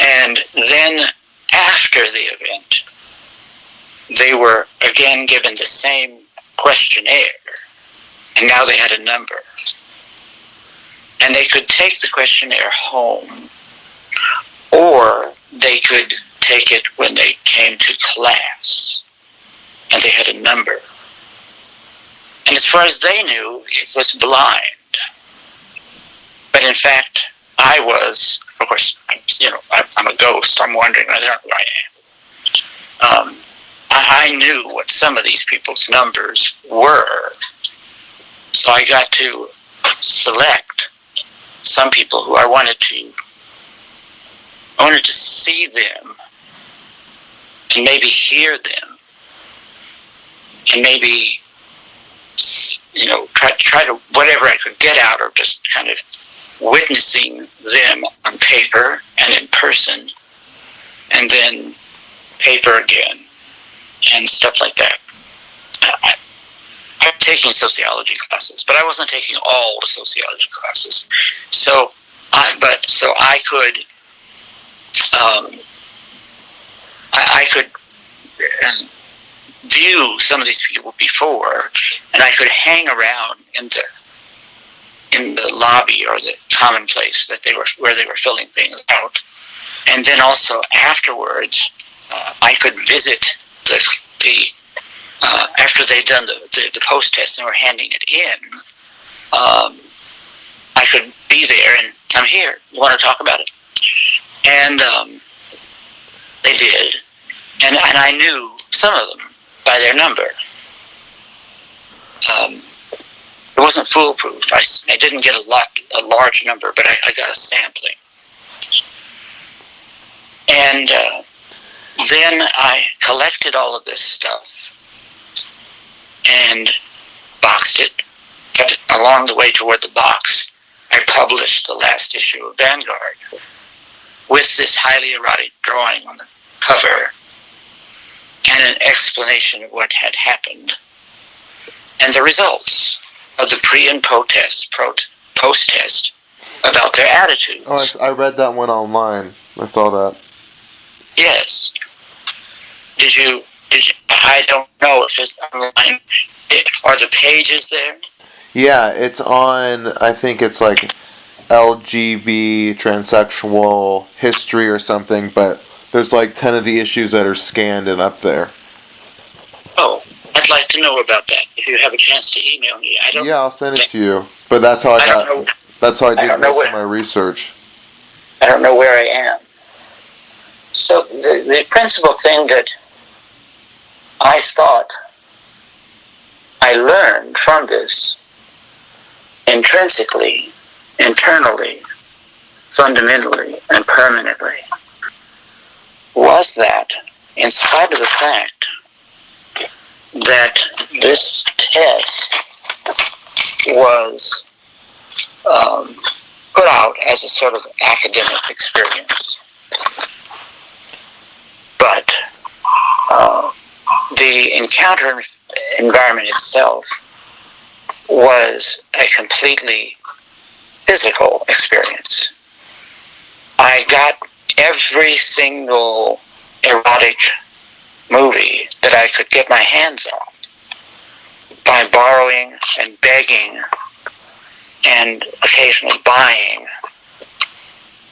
S2: And then after the event, they were again given the same questionnaire, and now they had a number. And they could take the questionnaire home, or they could take it when they came to class, and they had a number. And as far as they knew, it was blind. But in fact, I was, of course, I'm a ghost. I'm wondering, I don't know who I am. I knew what some of these people's numbers were. So I got to select some people who I wanted to see them and maybe hear them and maybe, try to, whatever I could get out of just kind of witnessing them on paper and in person, and then paper again and stuff like that. I'm taking sociology classes, but I wasn't taking all the sociology classes. So I could view some of these people before, and I could hang around in the lobby or the common place where they were filling things out, and then also afterwards, I could visit after they'd done the post test and were handing it in. I could be there and I'm here. You want to talk about it? And they did, and I knew some of them by their number. It wasn't foolproof. I didn't get a large number, but I got a sampling. And then I collected all of this stuff and boxed it. But along the way toward the box, I published the last issue of Vanguard with this highly erotic drawing on the cover and an explanation of what had happened and the results of the pre- and post-test about their attitudes.
S1: Oh, I read that one online. I saw that.
S2: Yes. Did you? I don't know if it's online. Are the pages there?
S1: Yeah, it's on, I think it's like LGB transsexual history or something, but there's like 10 of the issues that are scanned and up there.
S2: Oh, I'd like to know about that. If you have a chance to email me,
S1: Yeah, I'll send it to you. But that's how that's how I did most of my research.
S2: I don't know where I am. So the principal thing that I thought I learned from this intrinsically, internally, fundamentally, and permanently was that in spite of the fact that this test was put out as a sort of academic experience, but the encounter environment itself was a completely physical experience. I got every single erotic movie that I could get my hands on by borrowing and begging and occasionally buying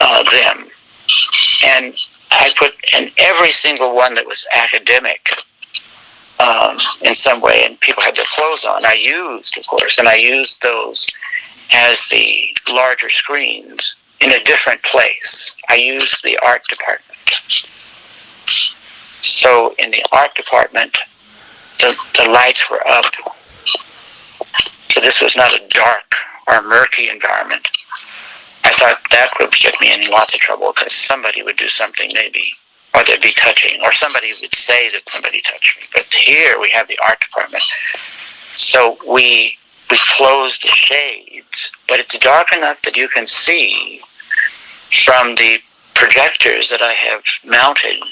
S2: them. And I put in every single one that was academic in some way, and people had their clothes on. I used those as the larger screens in a different place. I used the art department. So in the art department, the lights were up. So this was not a dark or murky environment. I thought that would get me in lots of trouble because somebody would do something maybe, or there'd be touching, or somebody would say that somebody touched me. But here we have the art department. So we closed the shades, but it's dark enough that you can see from the projectors that I have mounted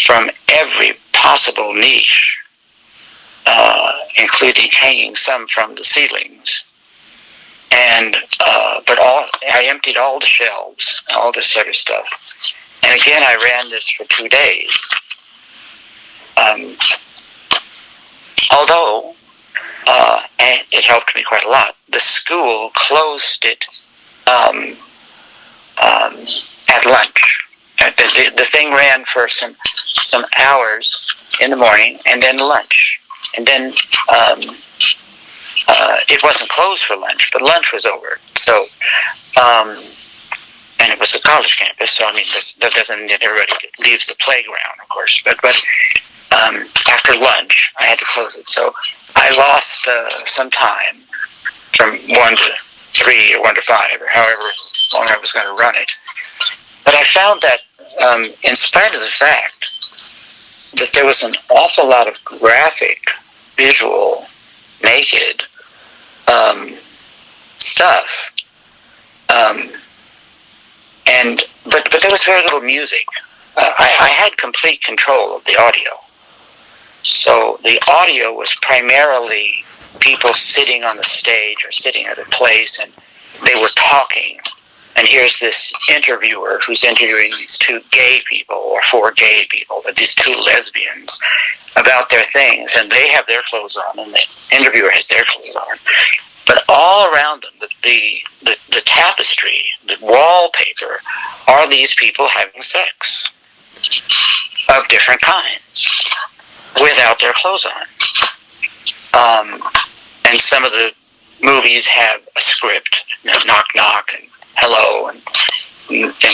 S2: from every possible niche, including hanging some from the ceilings. And but I emptied all the shelves, all this sort of stuff. And again, I ran this for 2 days. Although and it helped me quite a lot. The school closed it at lunch. The thing ran for some hours in the morning, and then lunch, and then it wasn't closed for lunch, but lunch was over. So, and it was a college campus, so I mean, that doesn't mean everybody leaves the playground, of course. But after lunch, I had to close it. So I lost some time from 1 to 3 or 1 to 5, or however long I was going to run it. But I found that, in spite of the fact that there was an awful lot of graphic, visual, naked stuff, but there was very little music. I had complete control of the audio. So the audio was primarily people sitting on the stage or sitting at a place, and they were talking. And here's this interviewer who's interviewing these 2 gay people, or 4 gay people, but these 2 lesbians, about their things, and they have their clothes on, and the interviewer has their clothes on. But all around them, the tapestry, the wallpaper, are these people having sex of different kinds without their clothes on. And some of the movies have a script, knock knock and hello and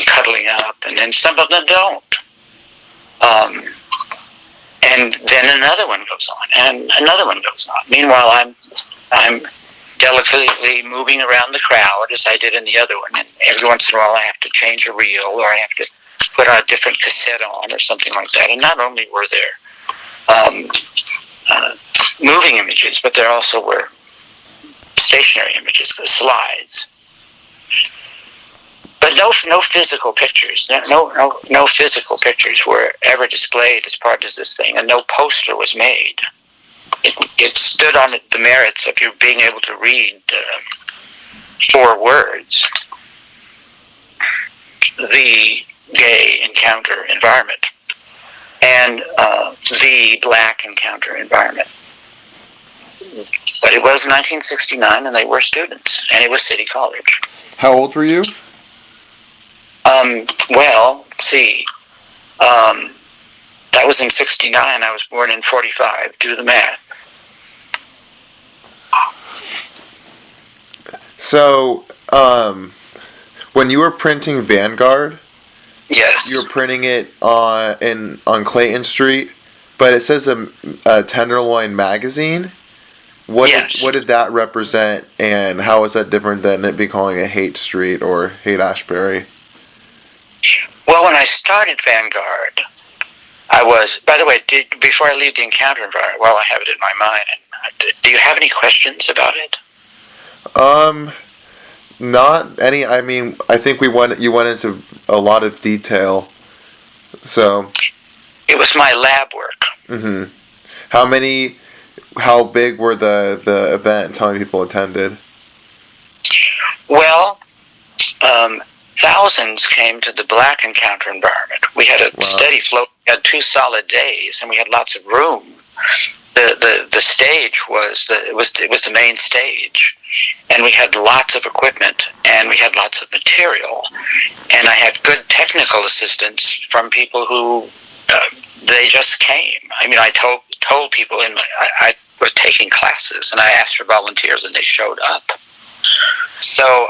S2: cuddling up, and then some of them don't. And then another one goes on, and another one goes on. Meanwhile, I'm delicately moving around the crowd as I did in the other one, and every once in a while I have to change a reel, or I have to put a different cassette on or something like that. And not only were there moving images, but there also were stationary images, the slides. But no physical pictures. No physical pictures were ever displayed as part of this thing, and no poster was made. It stood on the merits of you being able to read 4 words: the gay encounter environment and the black encounter environment. But it was 1969, and they were students, and it was City College.
S1: How old were you?
S2: Well, let's see. That was in 69. I was born in 45. Do the math.
S1: So, when you were printing Vanguard,
S2: yes,
S1: you were printing it on Clayton Street, but it says a Tenderloin magazine. What did that represent, and how is that different than it being calling a Hate Street or Hate Ashbury?
S2: Well, when I started Vanguard, I was, by the way, before I leave the encounter environment, well, I have it in my mind, do you have any questions about it?
S1: Not any. I mean, I think you went into a lot of detail, so.
S2: It was my lab work.
S1: Mm-hmm. How big were the event and how many people attended?
S2: Well, thousands came to the black encounter environment. We had a steady flow. We had 2 solid days, and we had lots of room. The stage was the main stage, and we had lots of equipment, and we had lots of material, and I had good technical assistance from people who they just came. I mean, I told people, I was taking classes, and I asked for volunteers, and they showed up. So,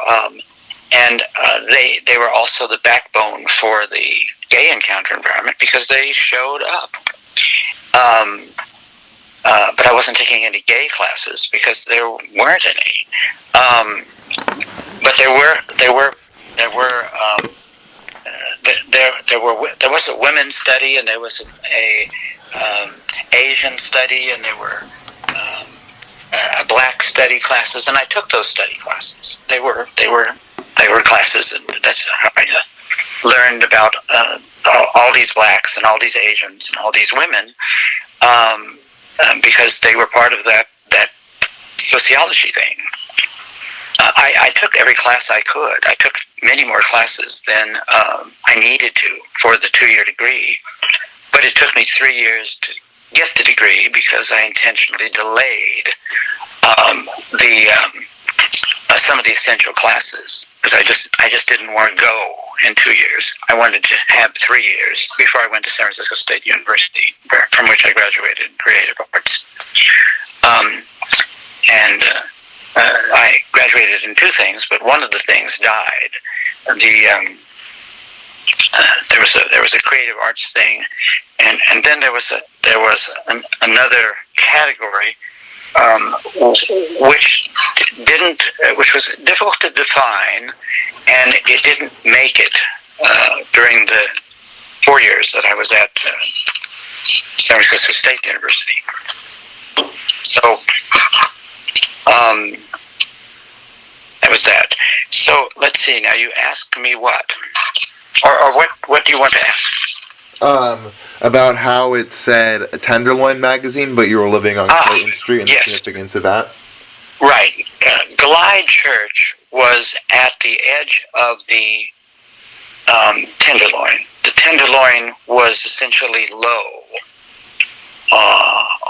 S2: and they were also the backbone for the gay encounter environment because they showed up. But I wasn't taking any gay classes because there weren't any. But there was a women's study, and there was a Asian study, and there were a black study classes, and I took those study classes. They were classes, and that's how I learned about all these blacks and all these Asians and all these women, because they were part of that sociology thing. I took every class I could. I took many more classes than I needed to for the 2-year degree, but it took me 3 years to get the degree because I intentionally delayed some of the essential classes because I just didn't want to go in 2 years. I wanted to have 3 years before I went to San Francisco State University, from which I graduated in creative arts. I graduated in 2 things, but one of the things died. There was a creative arts thing, and then there was another category which was difficult to define, and it didn't make it during the 4 years that I was at San Francisco State University. So that was that. So let's see. Now you asked me what, or what do you want to ask?
S1: About how it said Tenderloin magazine, but you were living on Clayton Street, and
S2: yes.
S1: the significance of that.
S2: Right. Glide Church was at the edge of the Tenderloin. The Tenderloin was essentially low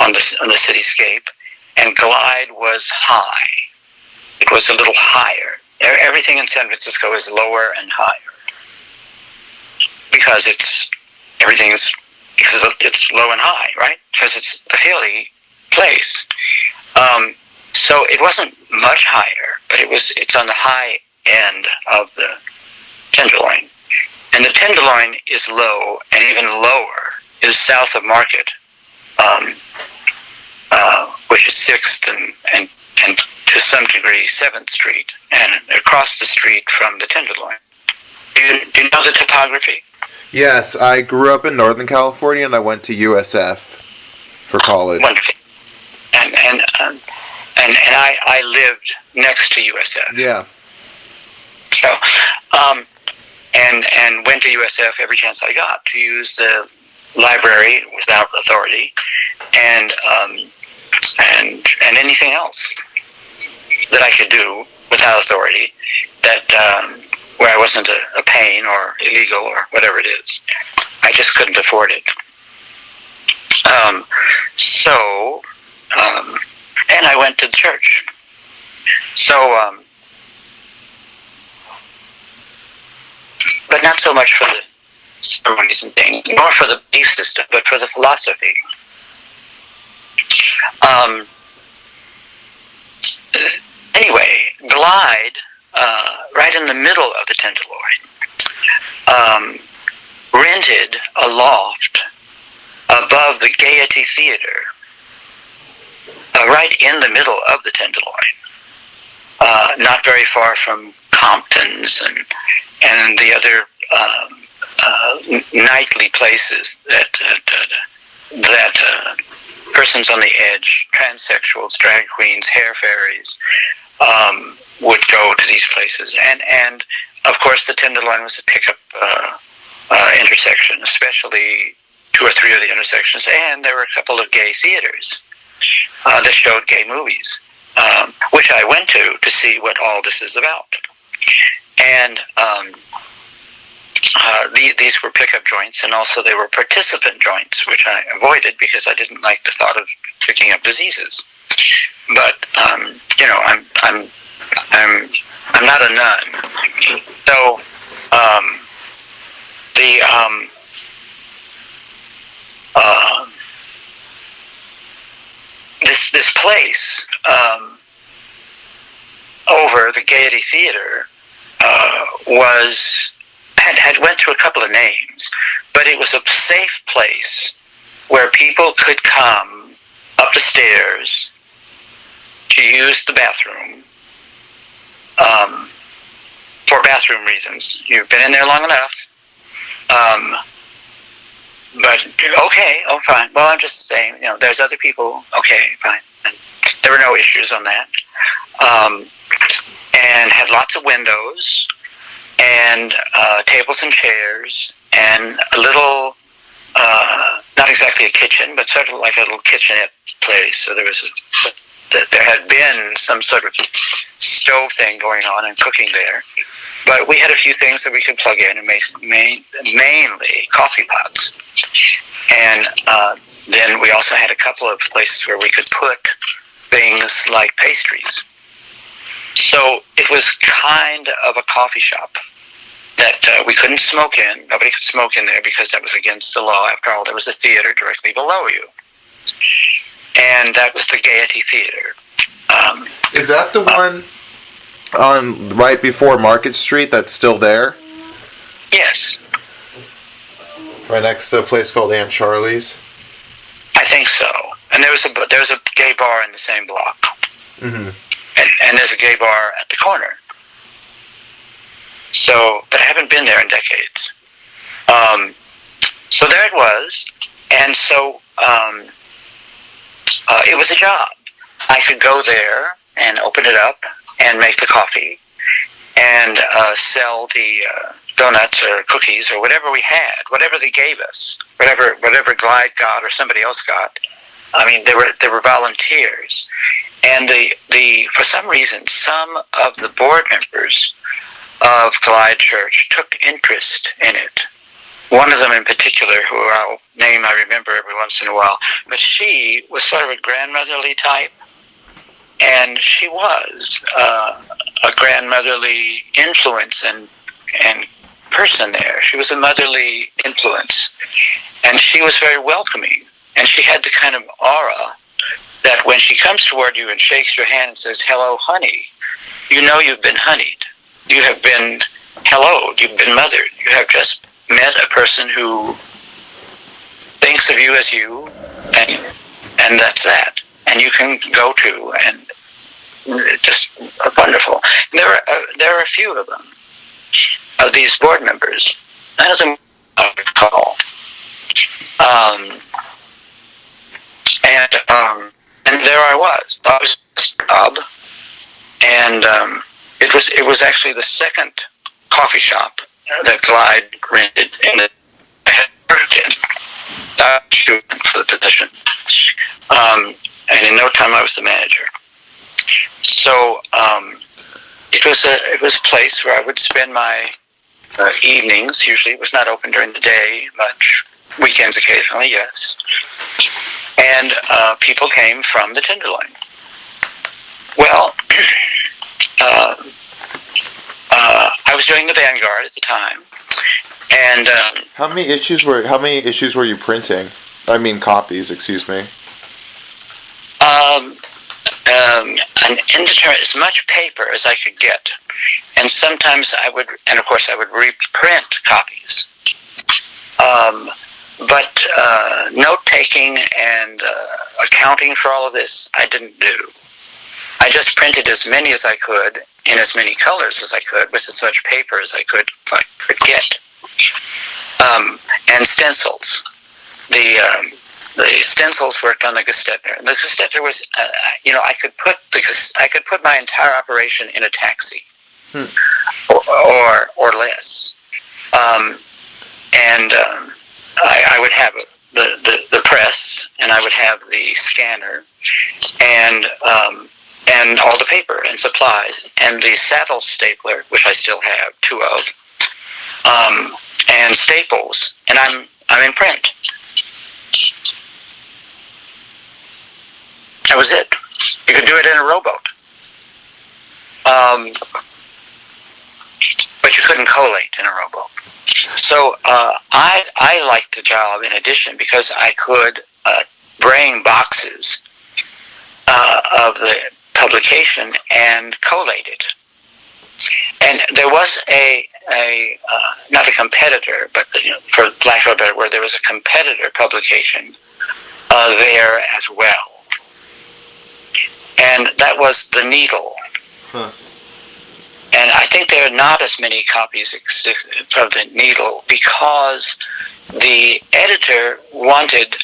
S2: on the cityscape, and Glide was high. It was a little higher. Everything in San Francisco is lower and higher because it's low and high, right? Because it's a hilly place. So it wasn't much higher, but it's on the high end of the Tenderloin. And the Tenderloin is low, and even lower is south of Market, which is 6th and to some degree 7th Street, and across the street from the Tenderloin. Do you know the topography?
S1: Yes, I grew up in Northern California, and I went to USF for college.
S2: Wonderful. And I lived next to USF.
S1: Yeah.
S2: So, and went to USF every chance I got to use the library without authority, and anything else that I could do without authority that where I wasn't a pain or illegal or whatever it is. I just couldn't afford it. And I went to the church. So, but not so much for the ceremonies and things, nor for the belief system, but for the philosophy. Anyway, Glide, right in the middle of the Tenderloin, rented a loft above the Gaiety Theater, right in the middle of the Tenderloin, not very far from Compton's and the other nightly places that persons on the edge, transsexuals, drag queens, hair fairies, would go to these places. And of course, the Tenderloin was a pickup intersection, especially 2 or 3 of the intersections, and there were a couple of gay theaters that showed gay movies, which I went to see what all this is about. And these were pickup joints, and also they were participant joints, which I avoided because I didn't like the thought of picking up diseases. But I'm not a nun, so um, this place over the Gaiety Theater had went through a couple of names, but it was a safe place where people could come up the stairs to use the bathroom for bathroom reasons. You've been in there long enough. But okay, oh fine. Well, I'm just saying, there's other people. Okay, fine. And there were no issues on that. And had lots of windows and tables and chairs and a little, not exactly a kitchen, but sort of like a little kitchenette place. So there had been some sort of stove thing going on and cooking there. But we had a few things that we could plug in, and mainly coffee pots. And then we also had a couple of places where we could put things like pastries. So it was kind of a coffee shop that we couldn't smoke in. Nobody could smoke in there because that was against the law. After all, there was a theater directly below you. And that was the Gaiety Theater.
S1: Is that the one on right before Market Street that's still there?
S2: Yes.
S1: Right next to a place called Aunt Charlie's?
S2: I think so. And there was a gay bar in the same block.
S1: Mm-hmm.
S2: And there's a gay bar at the corner. So, but I haven't been there in decades. So there it was. And so it was a job. I could go there and open it up and make the coffee and sell the donuts or cookies or whatever we had, whatever they gave us, whatever Glide got or somebody else got. I mean, they were volunteers, and the for some reason, some of the board members of Glide Church took interest in it. One of them in particular, who I remember every once in a while, but she was sort of a grandmotherly type, and she was a grandmotherly influence and person there. She was a motherly influence, and she was very welcoming, and she had the kind of aura that when she comes toward you and shakes your hand and says, "Hello, honey," you know you've been honeyed. You have been helloed. You've been mothered. You have just met a person who thinks of you as you, and that's that. And you can go to, and it's just wonderful. There are a few of them, of these board members. None of them I recall. And there I was. I was a snob, and it was actually the second coffee shop that Glide rented in that I had worked in. I was shooting for the position, and in no time I was the manager. So it was a place where I would spend my evenings. Usually, it was not open during the day much. Weekends occasionally, yes. And people came from the Tenderloin. Well, I was doing the Vanguard at the time, and
S1: How many issues were you printing? I mean, copies. Excuse me.
S2: An indeterminate, as much paper as I could get, and sometimes I would reprint copies. But note-taking and accounting for all of this, I didn't do. I just printed as many as I could in as many colors as I could with as much paper as I could get. And stencils. The stencils worked on the Gestetner. And the Gestetner was, I could put my entire operation in a taxi, or less. I would have the press, and I would have the scanner, and all the paper and supplies, and the saddle stapler, which I still have 2 of, and staples, and I'm in print. That was it. You could do it in a rowboat. But but you couldn't collate in a rowboat. So I liked the job in addition because I could bring boxes of the publication and collate it. And there was not a competitor, but for lack of a better word, there was a competitor publication there as well. And that was The Needle. Huh. And I think there are not as many copies of The Needle because the editor wanted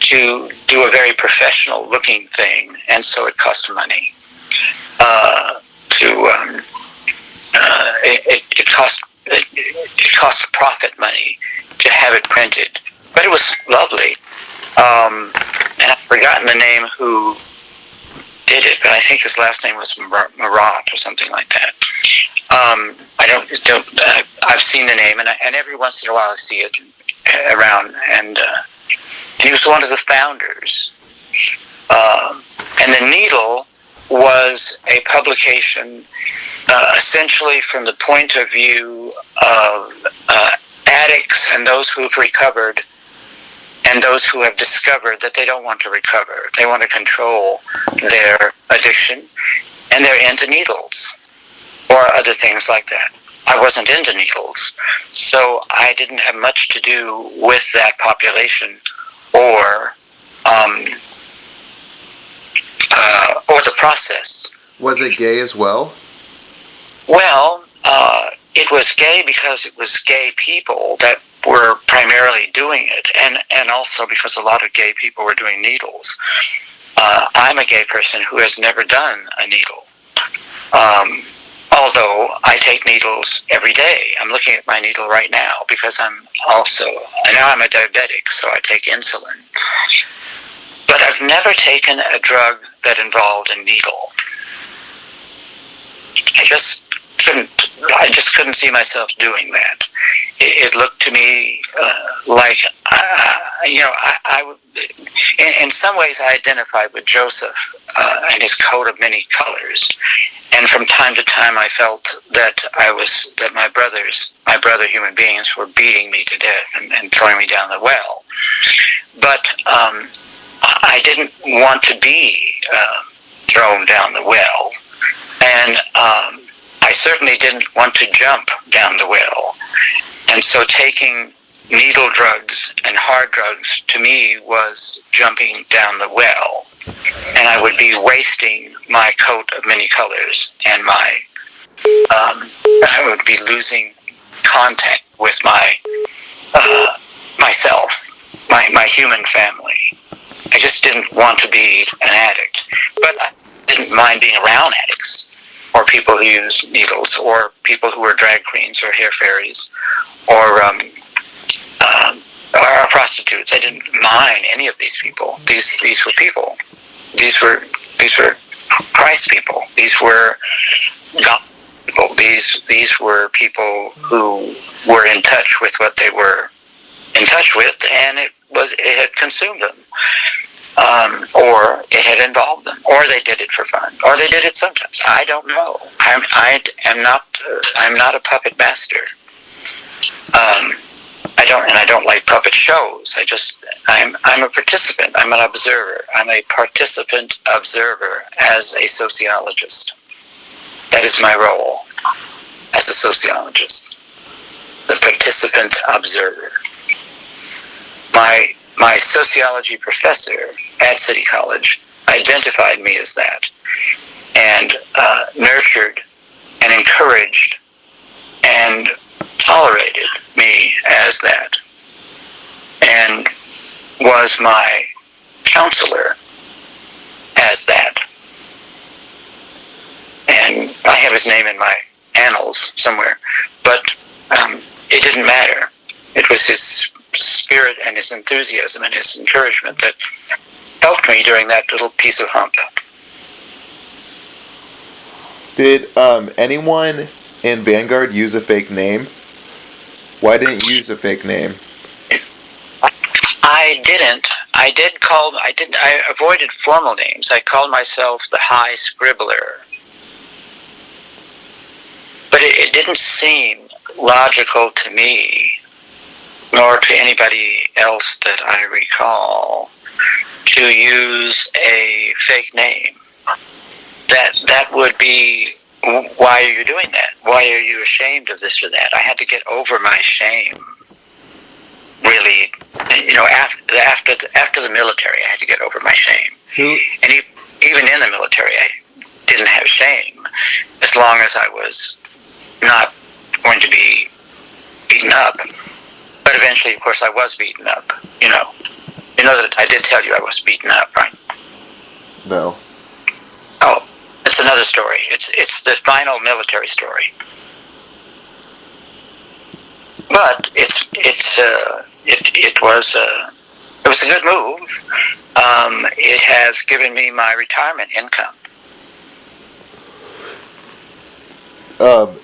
S2: to do a very professional looking thing, and so it cost money. It cost profit money to have it printed, but it was lovely. And I've forgotten the name who did it, but I think his last name was Marat or something like that. I've seen the name, and every once in a while I see it around, and he was one of the founders. And The Needle was a publication essentially from the point of view of addicts and those who've recovered and those who have discovered that they don't want to recover. They want to control their addiction, and they're into needles or other things like that. I wasn't into needles, so I didn't have much to do with that population or the process.
S1: Was it gay as well?
S2: Well, it was gay because it was gay people that were primarily doing it, and also because a lot of gay people were doing needles. I'm a gay person who has never done a needle. Although I take needles every day. I'm looking at my needle right now because I know I'm a diabetic, so I take insulin. But I've never taken a drug that involved a needle. I just couldn't see myself doing that. It looked to me like, in some ways I identified with Joseph and his coat of many colors. And from time to time I felt that my brother human beings were beating me to death and throwing me down the well. But I didn't want to be thrown down the well. And I certainly didn't want to jump down the well. And so taking needle drugs and hard drugs to me was jumping down the well. And I would be wasting my coat of many colors, and I would be losing contact with myself, my human family. I just didn't want to be an addict. But I didn't mind being around addicts, or people who use needles, or people who were drag queens or hair fairies, or prostitutes. I didn't mind any of these people. These were people. These were Christ people. These were God people. These were people who were in touch with what they were in touch with, and it had consumed them. Or it had involved them, or they did it for fun, or they did it sometimes. I don't know. I'm not a puppet master. I don't like puppet shows. I'm a participant. I'm an observer. I'm a participant observer as a sociologist. That is my role as a sociologist. The participant observer. My sociology professor at City College identified me as that, and nurtured and encouraged and tolerated me as that, and was my counselor as that. And I have his name in my annals somewhere, but it didn't matter. It was his spirit and his enthusiasm and his encouragement that helped me during that little piece of hump.
S1: Did anyone in Vanguard use a fake name? Why didn't you use a fake name?
S2: I didn't. I avoided formal names. I called myself the High Scribbler. But it didn't seem logical to me, nor to anybody else that I recall, to use a fake name. That would be, why are you doing that? Why are you ashamed of this or that? I had to get over my shame. Really, after the military, I had to get over my shame. And even in the military, I didn't have shame, as long as I was not going to be beaten up. But eventually, of course, I was beaten up. You know that I did tell you I was beaten up, right?
S1: No.
S2: Oh, it's another story. It's the final military story. But it was a good move. It has given me my retirement income.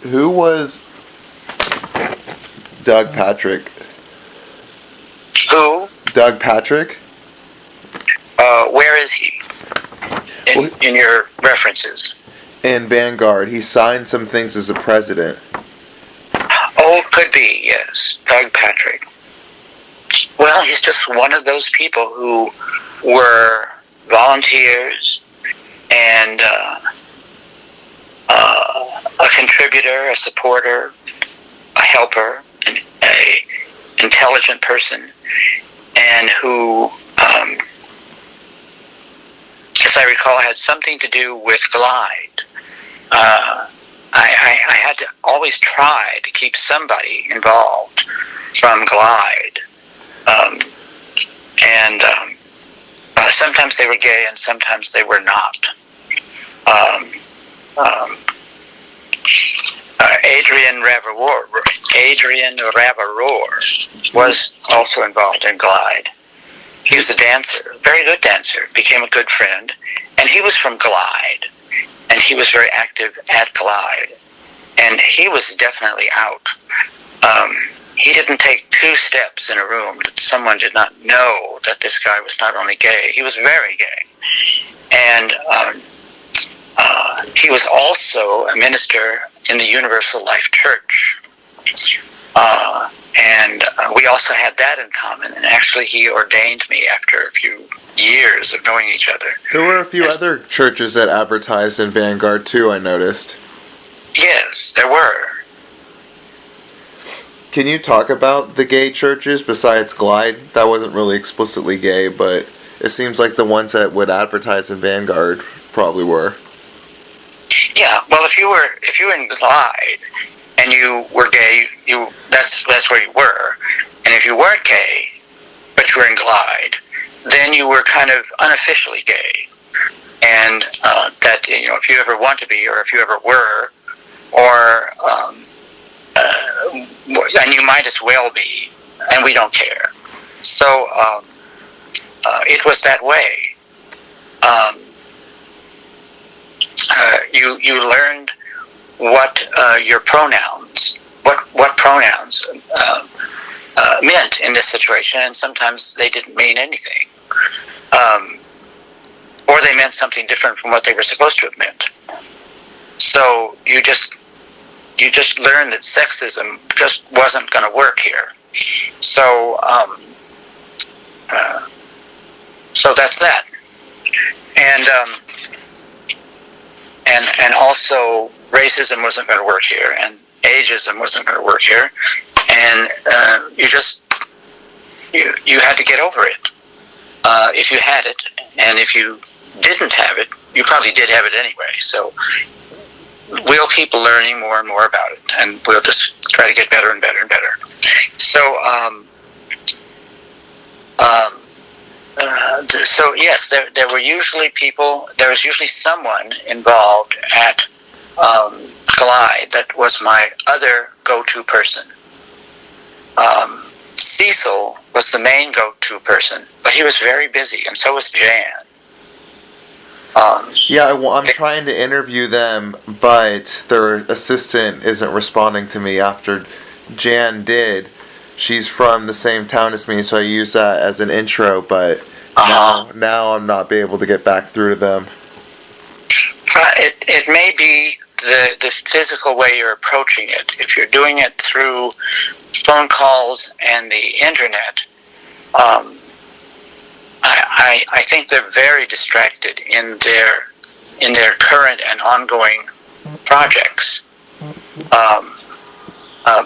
S1: Who was Doug Patrick?
S2: Who?
S1: Doug Patrick?
S2: Where is he? In your references?
S1: In Vanguard. He signed some things as a president.
S2: Oh, could be, yes. Doug Patrick. Well, he's just one of those people who were volunteers and a contributor, a supporter, a helper, an intelligent person, and who, as I recall, had something to do with Glide. I had to always try to keep somebody involved from Glide. Sometimes they were gay and sometimes they were not. Adrian Ravaror was also involved in Glide. He was a dancer, a very good dancer, became a good friend, and he was from Glide, and he was very active at Glide, and he was definitely out. He didn't take 2 steps in a room that someone did not know that this guy was not only gay, he was very gay. And he was also a minister in the Universal Life Church. And we also had that in common. And actually, he ordained me after a few years of knowing each other.
S1: There were a few other churches that advertised in Vanguard, too, I noticed.
S2: Yes, there were.
S1: Can you talk about the gay churches besides Glide? That wasn't really explicitly gay, but it seems like the ones that would advertise in Vanguard probably were.
S2: Yeah, well, if you were in Glide and you were gay, that's where you were. And if you weren't gay, but you were in Glide, then you were kind of unofficially gay. And that, if you ever want to be, or if you ever were, or and you might as well be, and we don't care. So it was that way. You learned what your pronouns, what pronouns meant in this situation, and sometimes they didn't mean anything, or they meant something different from what they were supposed to have meant. So you just learned that sexism just wasn't going to work here. So so that's that. And also racism wasn't going to work here, and ageism wasn't going to work here, and you had to get over it if you had it, and if you didn't have it, you probably did have it anyway. So we'll keep learning more and more about it, and we'll just try to get better and better and better. So so yes, there were usually people. There was usually someone involved at Glide that was my other go-to person. Cecil was the main go-to person, but he was very busy, and so was Jan.
S1: I'm trying to interview them, but their assistant isn't responding to me after Jan did. She's from the same town as me, so I use that as an intro, but now I'm not be able to get back through to them.
S2: It may be the physical way you're approaching it. If you're doing it through phone calls and the internet, I think they're very distracted in their current and ongoing projects.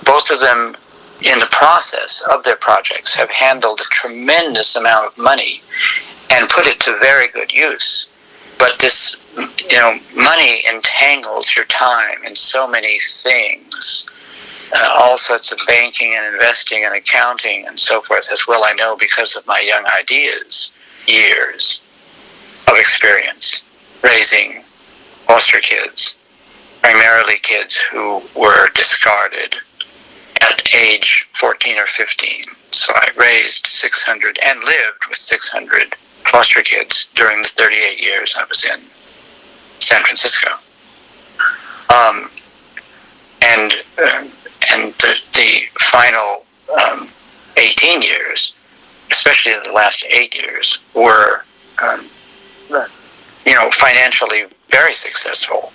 S2: Both of them, in the process of their projects, have handled a tremendous amount of money and put it to very good use. But this, money entangles your time in so many things. All sorts of banking and investing and accounting and so forth, as well I know because of my Young Ideas years of experience raising foster kids, primarily kids who were discarded at age 14 or 15. So I raised 600 and lived with 600 foster kids during the 38 years I was in San Francisco. And the final 18 years, especially the last 8 years, were, financially very successful.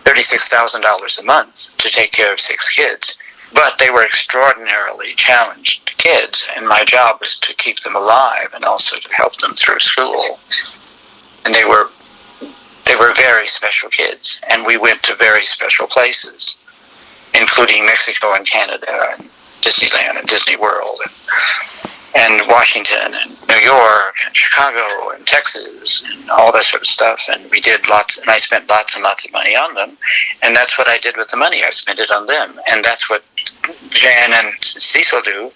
S2: $36,000 a month to take care of 6 kids. But they were extraordinarily challenged kids, and my job was to keep them alive and also to help them through school. And they were very special kids, and we went to very special places, including Mexico and Canada and Disneyland and Disney World and Washington and New York and Chicago and Texas and all that sort of stuff. And we did lots, and I spent lots and lots of money on them. And that's what I did with the money. I spent it on them. And that's what Jan and Cecil do.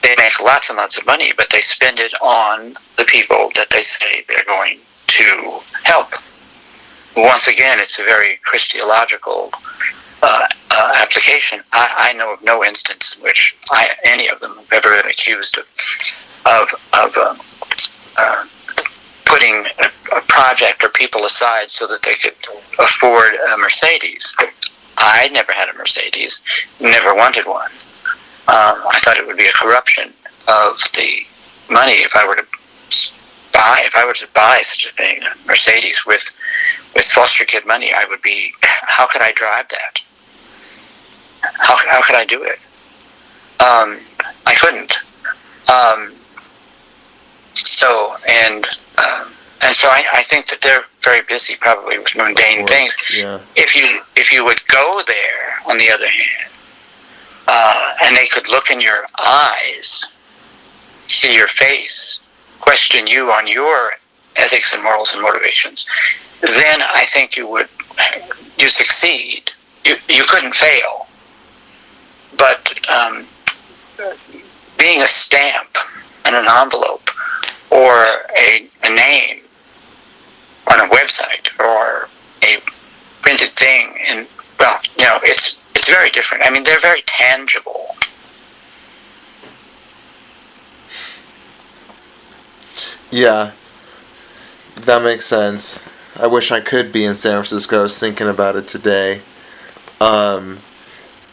S2: They make lots and lots of money, but they spend it on the people that they say they're going to help. Once again, it's a very Christological application. I know of no instance in which any of them have ever been accused of putting a project or people aside so that they could afford a Mercedes. I never had a Mercedes, never wanted one. I thought it would be a corruption of the money if I were to buy such a thing, a Mercedes with foster kid money. I would be, how could I drive that? How could I do it? I couldn't. So I think that they're very busy, probably with mundane things.
S1: Yeah.
S2: If you would go there, on the other hand, and they could look in your eyes, see your face, question you on your ethics and morals and motivations, then I think you succeed. You couldn't fail. But being a stamp on an envelope or a name on a website or a printed thing, and it's very different. I mean, they're very tangible.
S1: Yeah, that makes sense. I wish I could be in San Francisco. I was thinking about it today.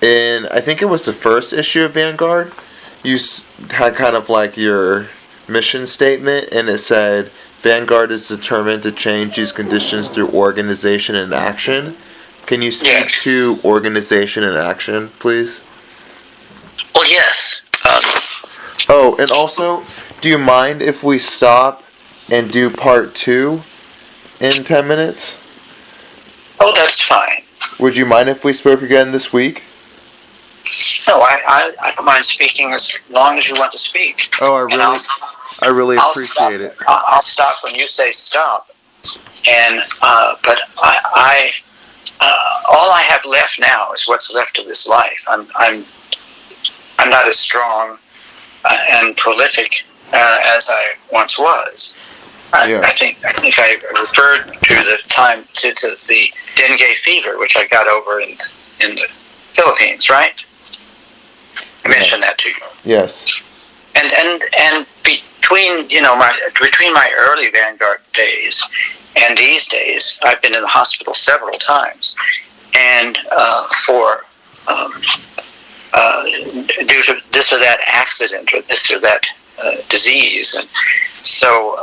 S1: And I think it was the first issue of Vanguard. You had kind of like your mission statement, and it said, Vanguard is determined to change these conditions through organization and action. Can you speak to organization and action, please?
S2: Well, yes.
S1: Oh, and also, do you mind if we stop and do part 2 in 10 minutes?
S2: Oh, that's fine.
S1: Would you mind if we spoke again this week?
S2: No, I don't mind speaking as long as you want to speak.
S1: Oh, I really appreciate it.
S2: I'll stop when you say stop. And but I all I have left now is what's left of this life. I'm not as strong and prolific as I once was. I think I referred to the time to the dengue fever, which I got over in the Philippines, right? I mentioned that to you.
S1: Yes.
S2: And between my early Vanguard days and these days, I've been in the hospital several times, and due to this or that accident or this or that disease, and so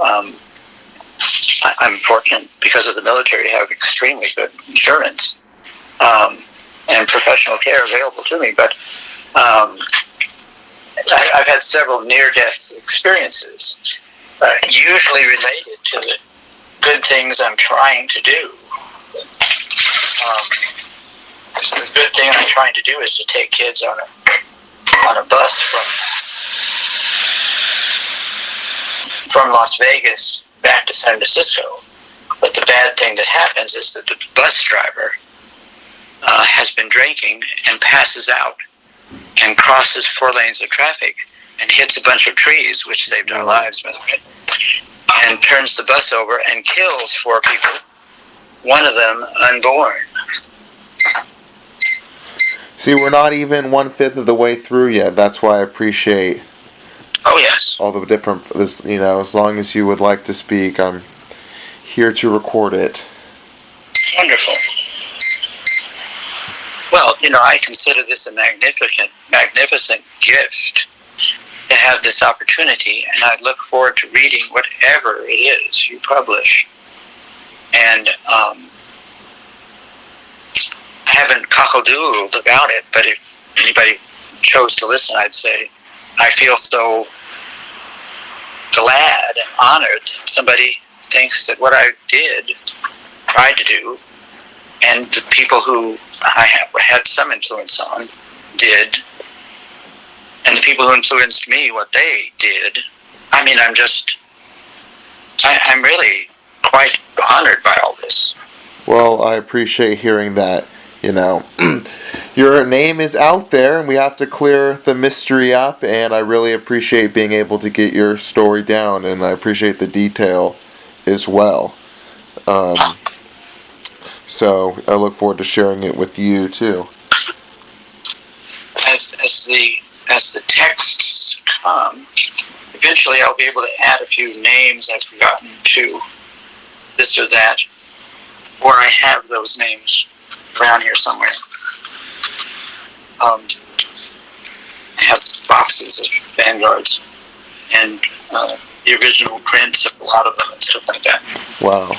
S2: I'm fortunate because of the military to have extremely good insurance and professional care available to me. But I've had several near-death experiences, usually related to the good things I'm trying to do. The good thing I'm trying to do is to take kids on a bus from Las Vegas back to San Francisco. But the bad thing that happens is that the bus driver has been drinking and passes out and crosses 4 lanes of traffic and hits a bunch of trees, which saved our lives, by the way, and turns the bus over and kills 4 people, one of them unborn.
S1: See, we're not even 1/5 of the way through yet. That's why I appreciate all the different, as long as you would like to speak, I'm here to record it.
S2: Wonderful. Well, I consider this a magnificent gift to have this opportunity, and I look forward to reading whatever it is you publish. And I haven't cockle-doodled about it, but if anybody chose to listen, I'd say I feel so glad and honored that somebody thinks that what I tried to do, and the people who I had some influence on did, and the people who influenced me, what they did. I mean, I'm really quite honored by all this.
S1: Well, I appreciate hearing that. Your name is out there, and we have to clear the mystery up, and I really appreciate being able to get your story down, and I appreciate the detail as well. So I look forward to sharing it with you too.
S2: As the texts come, eventually I'll be able to add a few names I've forgotten to this or that, or I have those names around here somewhere. I have boxes of Vanguards and the original prints of a lot of them and stuff like that.
S1: Wow.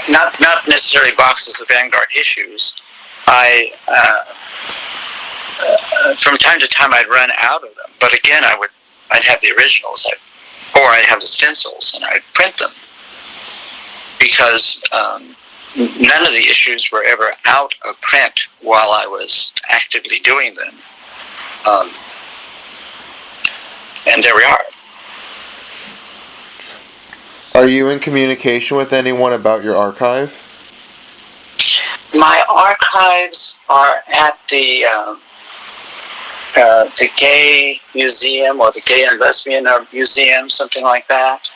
S2: Not necessarily boxes of Vanguard issues. From time to time I'd run out of them, but again I'd have the originals, or I'd have the stencils and I'd print them, because none of the issues were ever out of print while I was actively doing them. And there we are.
S1: Are you in communication with anyone about your archive?
S2: My archives are at the Gay Museum, or the Gay and Lesbian Museum, something like that.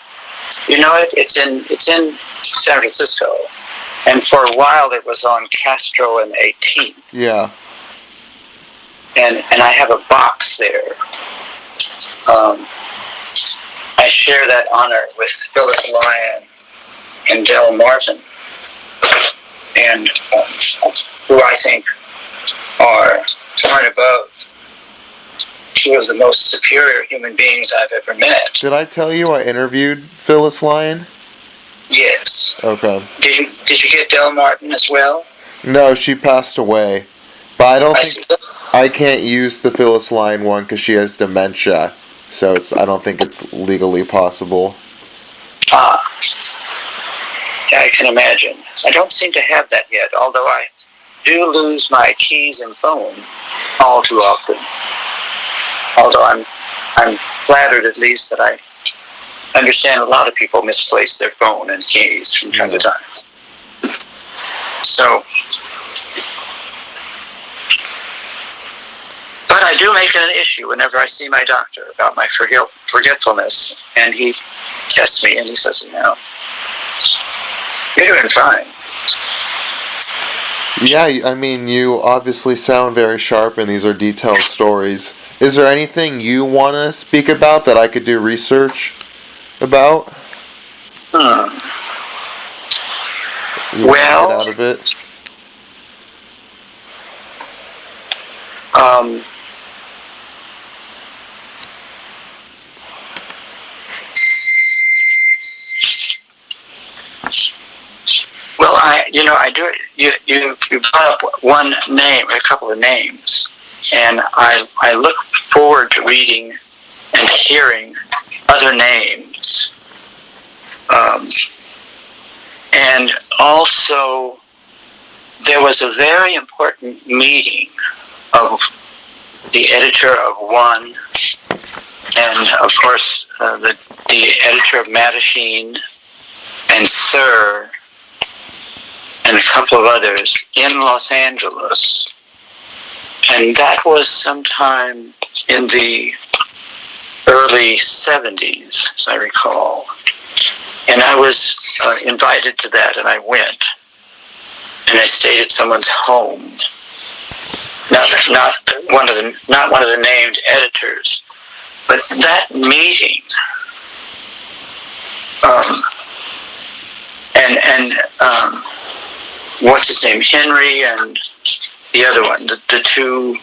S2: It's in San Francisco, and for a while it was on Castro and 18th.
S1: Yeah.
S2: And I have a box there. I share that honor with Phyllis Lyon and Del Martin, and who I think are far and above two of the most superior human beings I've ever met.
S1: Did I tell you I interviewed Phyllis Lyon?
S2: Yes.
S1: Okay.
S2: Did you get Del Martin as well?
S1: No, she passed away. But I can't use the Phyllis Lyon one because she has dementia. So I don't think it's legally possible.
S2: Yeah, I can imagine. I don't seem to have that yet, although I do lose my keys and phone all too often. Although I'm flattered at least that I understand a lot of people misplace their phone and keys from time to time. So, but I do make it an issue whenever I see my doctor about my forgetfulness, and he tests me and he says, you're doing fine.
S1: Yeah, I mean, you obviously sound very sharp, and these are detailed stories. Is there anything you want to speak about that I could do research about? You
S2: well,
S1: get out of it?
S2: I do. You brought up one name, a couple of names, and I look forward to reading and hearing other names. And also, there was a very important meeting of the editor of One, and of course the editor of Mattachine, and Sir, and a couple of others in Los Angeles. And that was sometime in the early 70s, as I recall. And I was invited to that, and I went. And I stayed at someone's home. Not one of the named editors, but that meeting. What's his name? Henry and the other one, the two,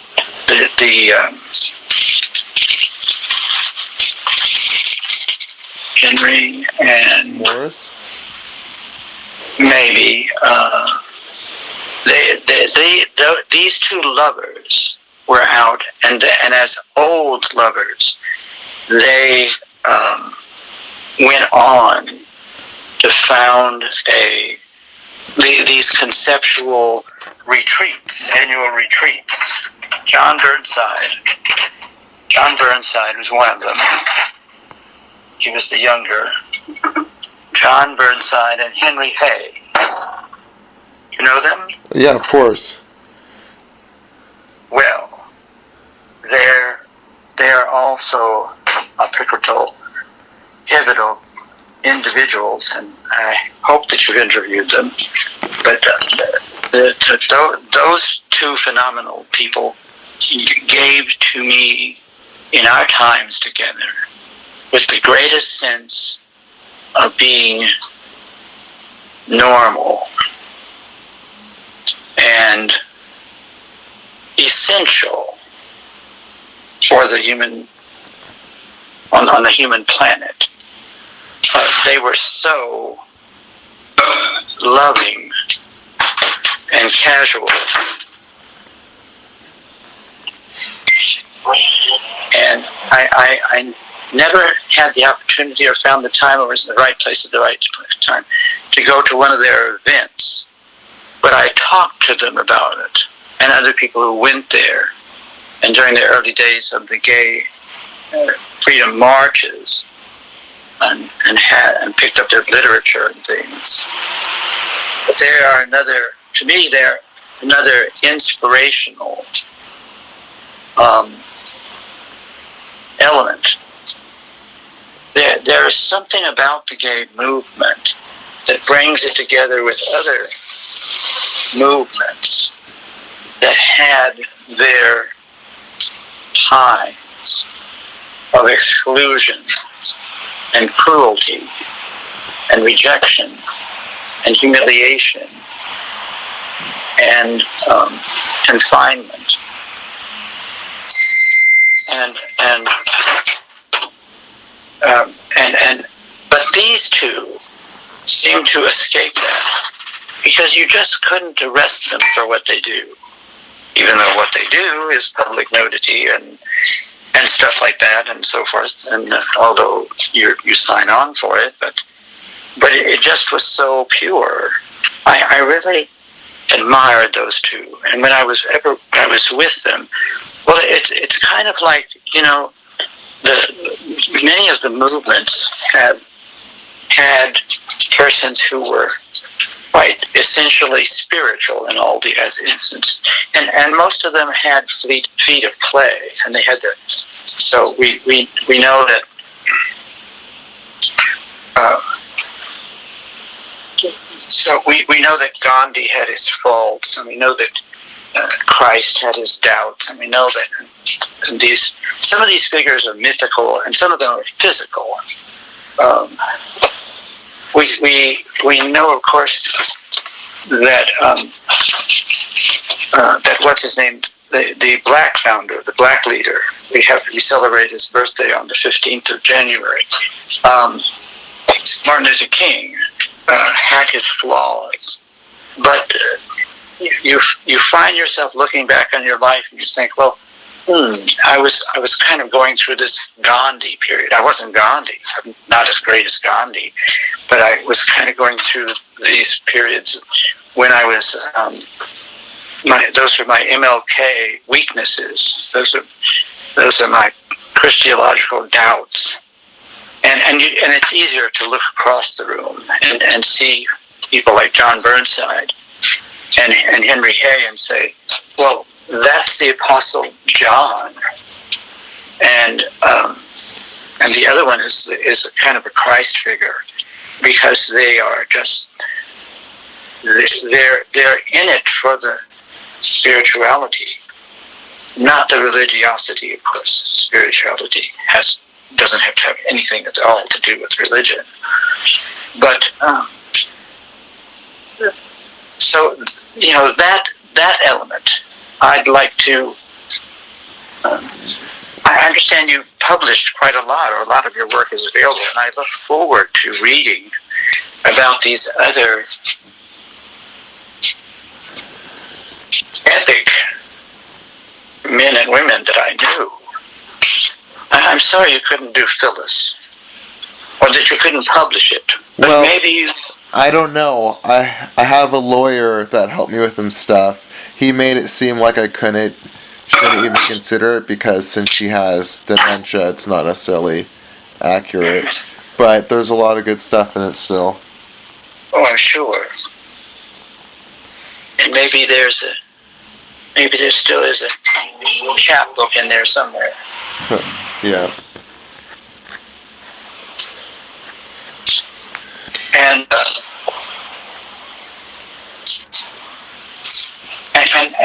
S2: Henry and
S1: Morris?
S2: Maybe. These two lovers were out, and as old lovers, they went on to found these conceptual retreats, annual retreats. John Burnside was one of them. He was the younger. John Burnside and Henry Hay. You know them?
S1: Yeah, of course.
S2: Well, they're also pivotal individuals, and I hope that you've interviewed them. But those two phenomenal people gave to me, in our times together, with the greatest sense of being normal and essential for the human, on the human planet. They were so loving and casual, and I never had the opportunity or found the time or was in the right place at the right time to go to one of their events, but I talked to them about it, and other people who went there, and during the early days of the gay freedom marches, and picked up their literature and things. But they're another inspirational element. There is something about the gay movement that brings it together with other movements that had their times of exclusion and cruelty and rejection and humiliation and confinement. But these two seem to escape that, because you just couldn't arrest them for what they do, even though what they do is public nudity and stuff like that and so forth. And although you sign on for it, but it just was so pure. I really admired those two, and when I was with them, well, it's kind of like, many of the movements had persons who were quite essentially spiritual in all the instances, and most of them had feet of clay, and they had to. So we know that. So we know that Gandhi had his faults, and we know that Christ had his doubts, and we know that some of these figures are mythical, and some of them are physical. We know, of course, that that what's his name, the black founder, the black leader. We celebrate his birthday on the 15th of January. Martin Luther King had his flaws, but you find yourself looking back on your life and you think, well, I was kind of going through this Gandhi period. I wasn't Gandhi. I'm not as great as Gandhi, but I was kind of going through these periods when I was. Those are my MLK weaknesses. Those are my Christological doubts, and it's easier to look across the room and see people like John Burnside and Henry Hay and say, well, that's the Apostle John, and the other one is a kind of a Christ figure, because they are just they're in it for the spirituality, not the religiosity. Of course, spirituality doesn't have to have anything at all to do with religion, but so that element. I'd like to. I understand you published quite a lot, or a lot of your work is available, and I look forward to reading about these other epic men and women that I knew. I'm sorry you couldn't do Phyllis, or that you couldn't publish it. But
S1: well,
S2: maybe you.
S1: I don't know. I have a lawyer that helped me with some stuff. He made it seem like I shouldn't even consider it, because since she has dementia, it's not necessarily accurate. But there's a lot of good stuff in it still.
S2: Oh, I'm sure. And maybe there still is a chapbook in there somewhere.
S1: Yeah.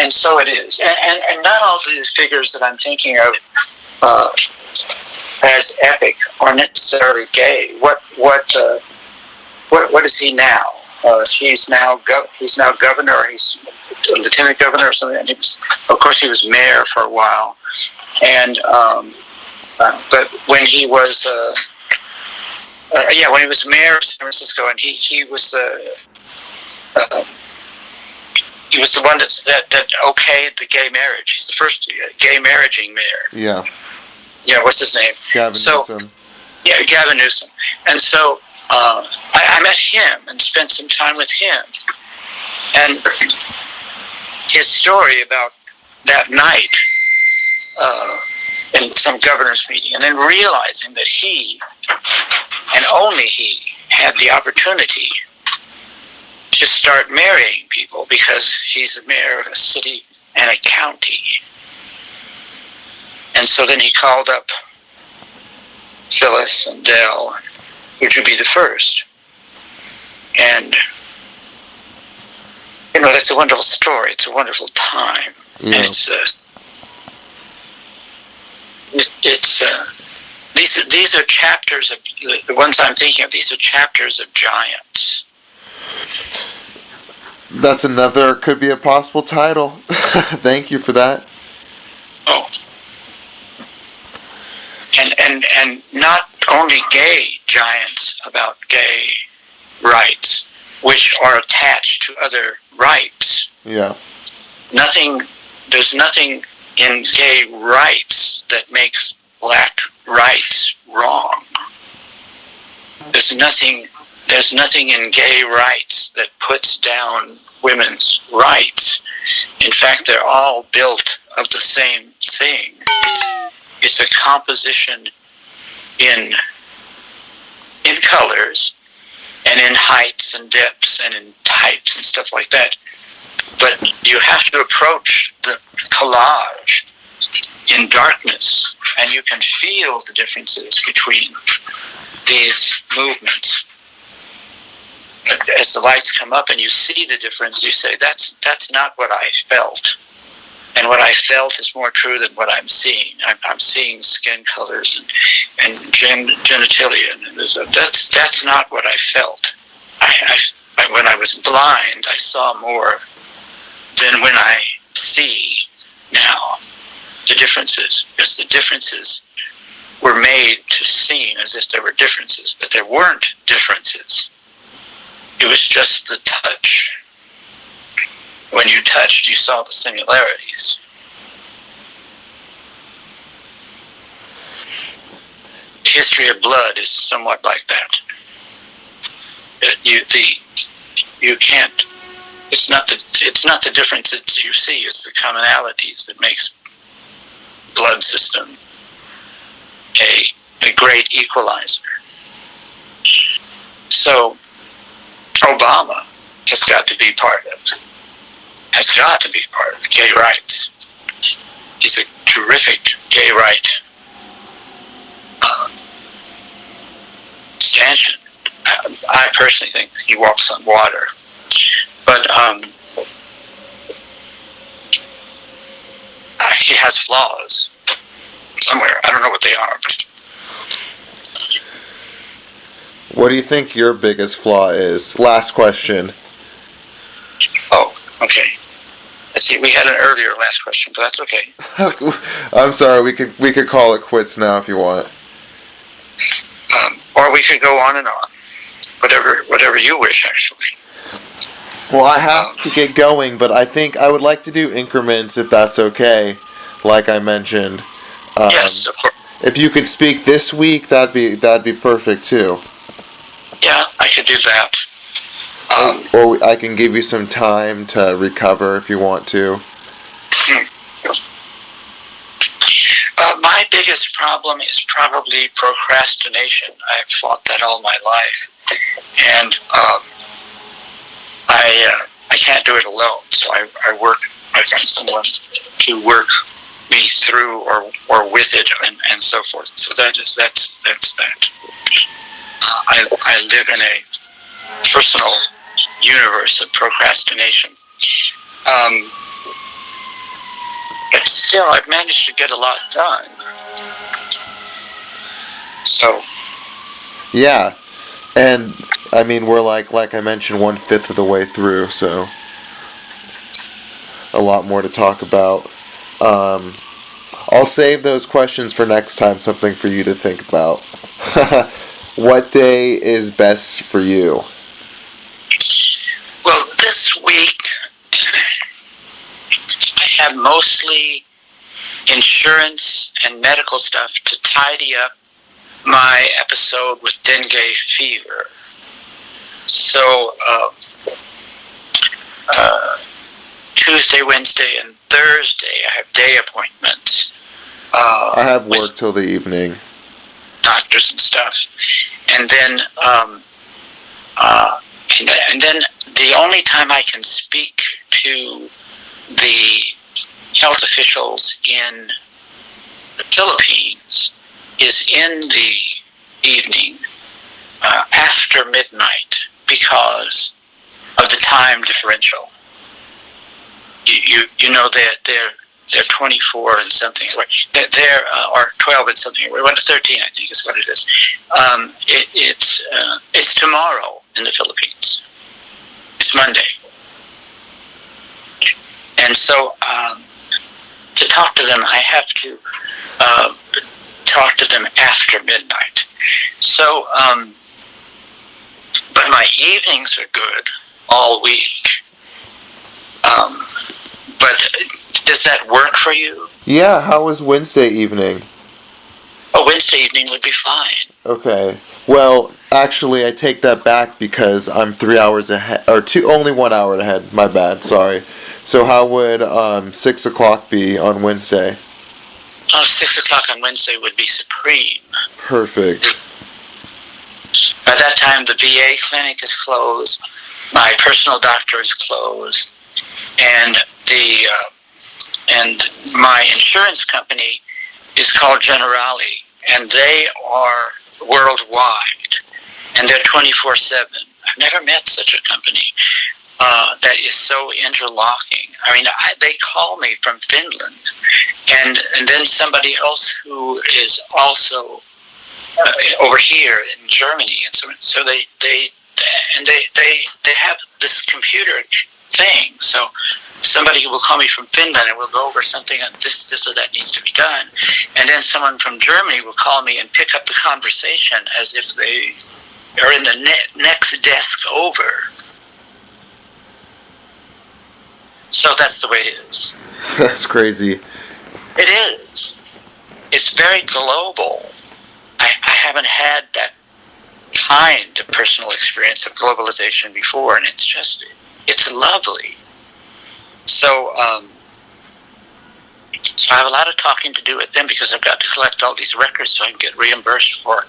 S2: And so it is. And not all of these figures that I'm thinking of as epic are necessarily gay. What is he now? He's now governor, or he's lieutenant governor or something. And of course, he was mayor for a while. And but when he was when he was mayor of San Francisco, and he was the one that okayed the gay marriage. He's the first gay marrying mayor.
S1: Yeah.
S2: Yeah, what's his name?
S1: Gavin Newsom.
S2: Yeah, Gavin Newsom. And so I met him and spent some time with him. And his story about that night in some governor's meeting, and then realizing that he, and only he, had the opportunity to start marrying people, because he's the mayor of a city and a county. And so then he called up Phyllis and Dell, would you be the first? And, that's a wonderful story. It's a wonderful time.
S1: Yeah.
S2: And these are chapters of, the ones I'm thinking of, these are chapters of giants.
S1: That's could be a possible title. Thank you for that.
S2: Oh. And not only gay giants about gay rights, which are attached to other rights.
S1: Yeah.
S2: There's nothing in gay rights that makes black rights wrong. There's nothing in gay rights that puts down women's rights. In fact, they're all built of the same thing. It's a composition in colors and in heights and depths and in types and stuff like that. But you have to approach the collage in darkness, and you can feel the differences between these movements. But as the lights come up and you see the difference, you say, that's not what I felt. And what I felt is more true than what I'm seeing. I'm seeing skin colors and genitalia. And that's not what I felt. When I was blind, I saw more than when I see now the differences. Because the differences were made to seem as if there were differences, but there weren't differences. It was just the touch when you touched, you saw the similarities. The history of blood is somewhat like that. You can't. It's not the differences you see. It's the commonalities that makes blood system a great equalizer. So Obama has got to be part of gay rights. He's a terrific gay right stanchion. I personally think he walks on water. But he has flaws somewhere. I don't know what they are. But
S1: what do you think your biggest flaw is? Last question.
S2: Oh, okay. Let's see. We had an earlier last question, but that's okay.
S1: I'm sorry. We could call it quits now if you want.
S2: Or we could go on and on. Whatever you wish, actually.
S1: Well, I have to get going, but I think I would like to do increments if that's okay, like I mentioned.
S2: Yes, of course.
S1: If you could speak this week, that'd be perfect too.
S2: Yeah, I could do that.
S1: Or I can give you some time to recover if you want to.
S2: My biggest problem is probably procrastination. I've fought that all my life, and I can't do it alone. So I find someone to work me through or with it and so forth. So that's that. I live in a personal universe of procrastination. But still, I've managed to get a lot done. So.
S1: Yeah, and I mean we're like I mentioned 1/5 of the way through, so a lot more to talk about. I'll save those questions for next time. Something for you to think about. What day is best for you?
S2: Well, this week I have mostly insurance and medical stuff to tidy up my episode with dengue fever. So Tuesday, Wednesday, and Thursday I have day appointments.
S1: I have work till the evening.
S2: Doctors and stuff, and then and then the only time I can speak to the health officials in the Philippines is in the evening after midnight because of the time differential. You know that they're 24 and something. They're or 12 and something. 13, I think, is what it is. It's tomorrow in the Philippines. It's Monday, and so to talk to them, I have to talk to them after midnight. So, but my evenings are good all week. But does that work for you?
S1: Yeah, how was Wednesday evening?
S2: Oh, Wednesday evening would be fine.
S1: Okay. Well, actually, I take that back because I'm 3 hours ahead, or only 1 hour ahead. My bad, sorry. So how would 6 o'clock be on Wednesday?
S2: 6 o'clock on Wednesday would be supreme.
S1: Perfect.
S2: By that time, the VA clinic is closed, my personal doctor is closed, and and my insurance company is called Generali, and they are worldwide, and they're 24/7. I've never met such a company that is so interlocking. I mean, they call me from Finland, and then somebody else who is also over here in Germany, and so they have this computer thing. So somebody will call me from Finland and we'll go over something and this or that needs to be done, and then someone from Germany will call me and pick up the conversation as if they are in the next desk over. So that's the way it is.
S1: That's crazy.
S2: It is. It's very global. I haven't had that kind of personal experience of globalization before, and it's lovely. So, so I have a lot of talking to do with them because I've got to collect all these records so I can get reimbursed for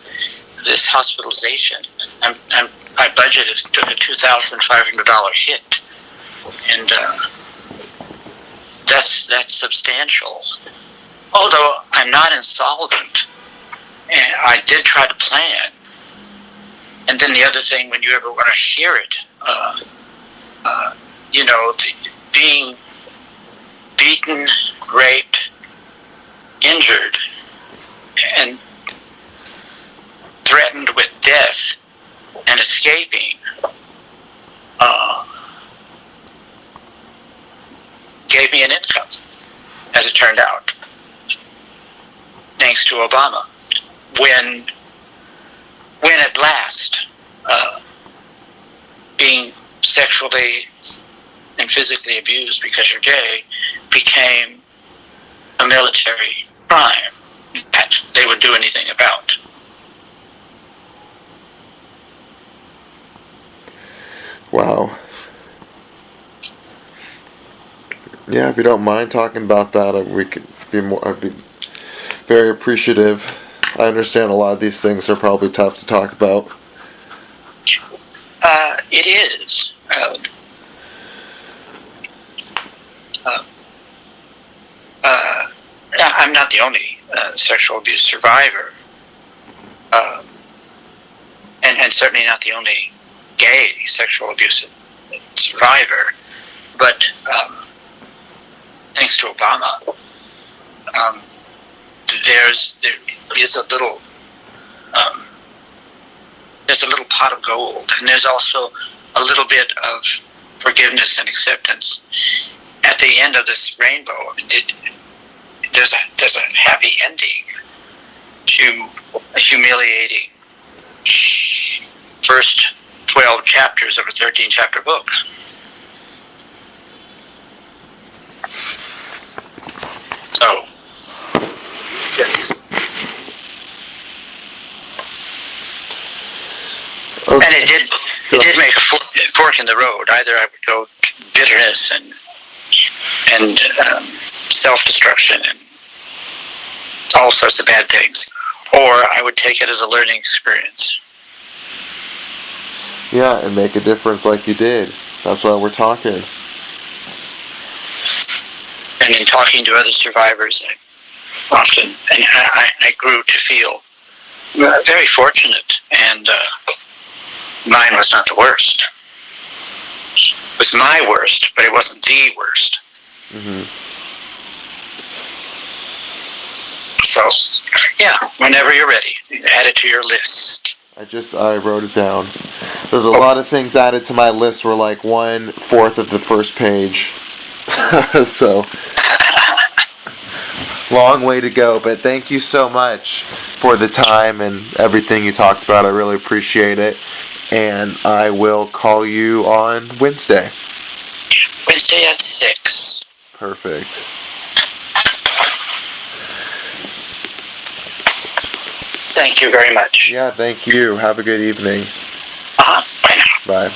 S2: this hospitalization. My budget took a $2,500 hit, and that's substantial. Although I'm not insolvent, and I did try to plan. And then the other thing, when you ever want to hear it, being beaten, raped, injured, and threatened with death, and escaping, gave me an income, as it turned out, thanks to Obama. When at last, being sexually and physically abused because you're gay became a military crime that they would do anything about.
S1: Wow. Yeah, if you don't mind talking about that, I'd be very appreciative. I understand a lot of these things are probably tough to talk about.
S2: It is. I'm not the only sexual abuse survivor, and certainly not the only gay sexual abuse survivor. But thanks to Obama, there is a little there's a little pot of gold, and there's also a little bit of forgiveness and acceptance at the end of this rainbow. There's a happy ending to a humiliating first 12 chapters of a 13-chapter book. So, yes.
S1: Okay.
S2: And it did make a fork in the road. Either I would go to bitterness and self-destruction and all sorts of bad things, or I would take it as a learning experience.
S1: Yeah, and make a difference like you did. That's why we're talking.
S2: And in talking to other survivors, I grew to feel very fortunate, and mine was not the worst. It was my worst, but it wasn't the worst.
S1: Mm-hmm.
S2: So, yeah, whenever you're ready, add it to your list.
S1: I wrote it down. There's a lot of things added to my list. Were like 1/4 of the first page. So, long way to go. But thank you so much for the time and everything you talked about. I really appreciate it. And I will call you on Wednesday.
S2: Wednesday at 6.
S1: Perfect.
S2: Thank you very much.
S1: Yeah, thank you. Have a good evening.
S2: Bye now.
S1: Bye.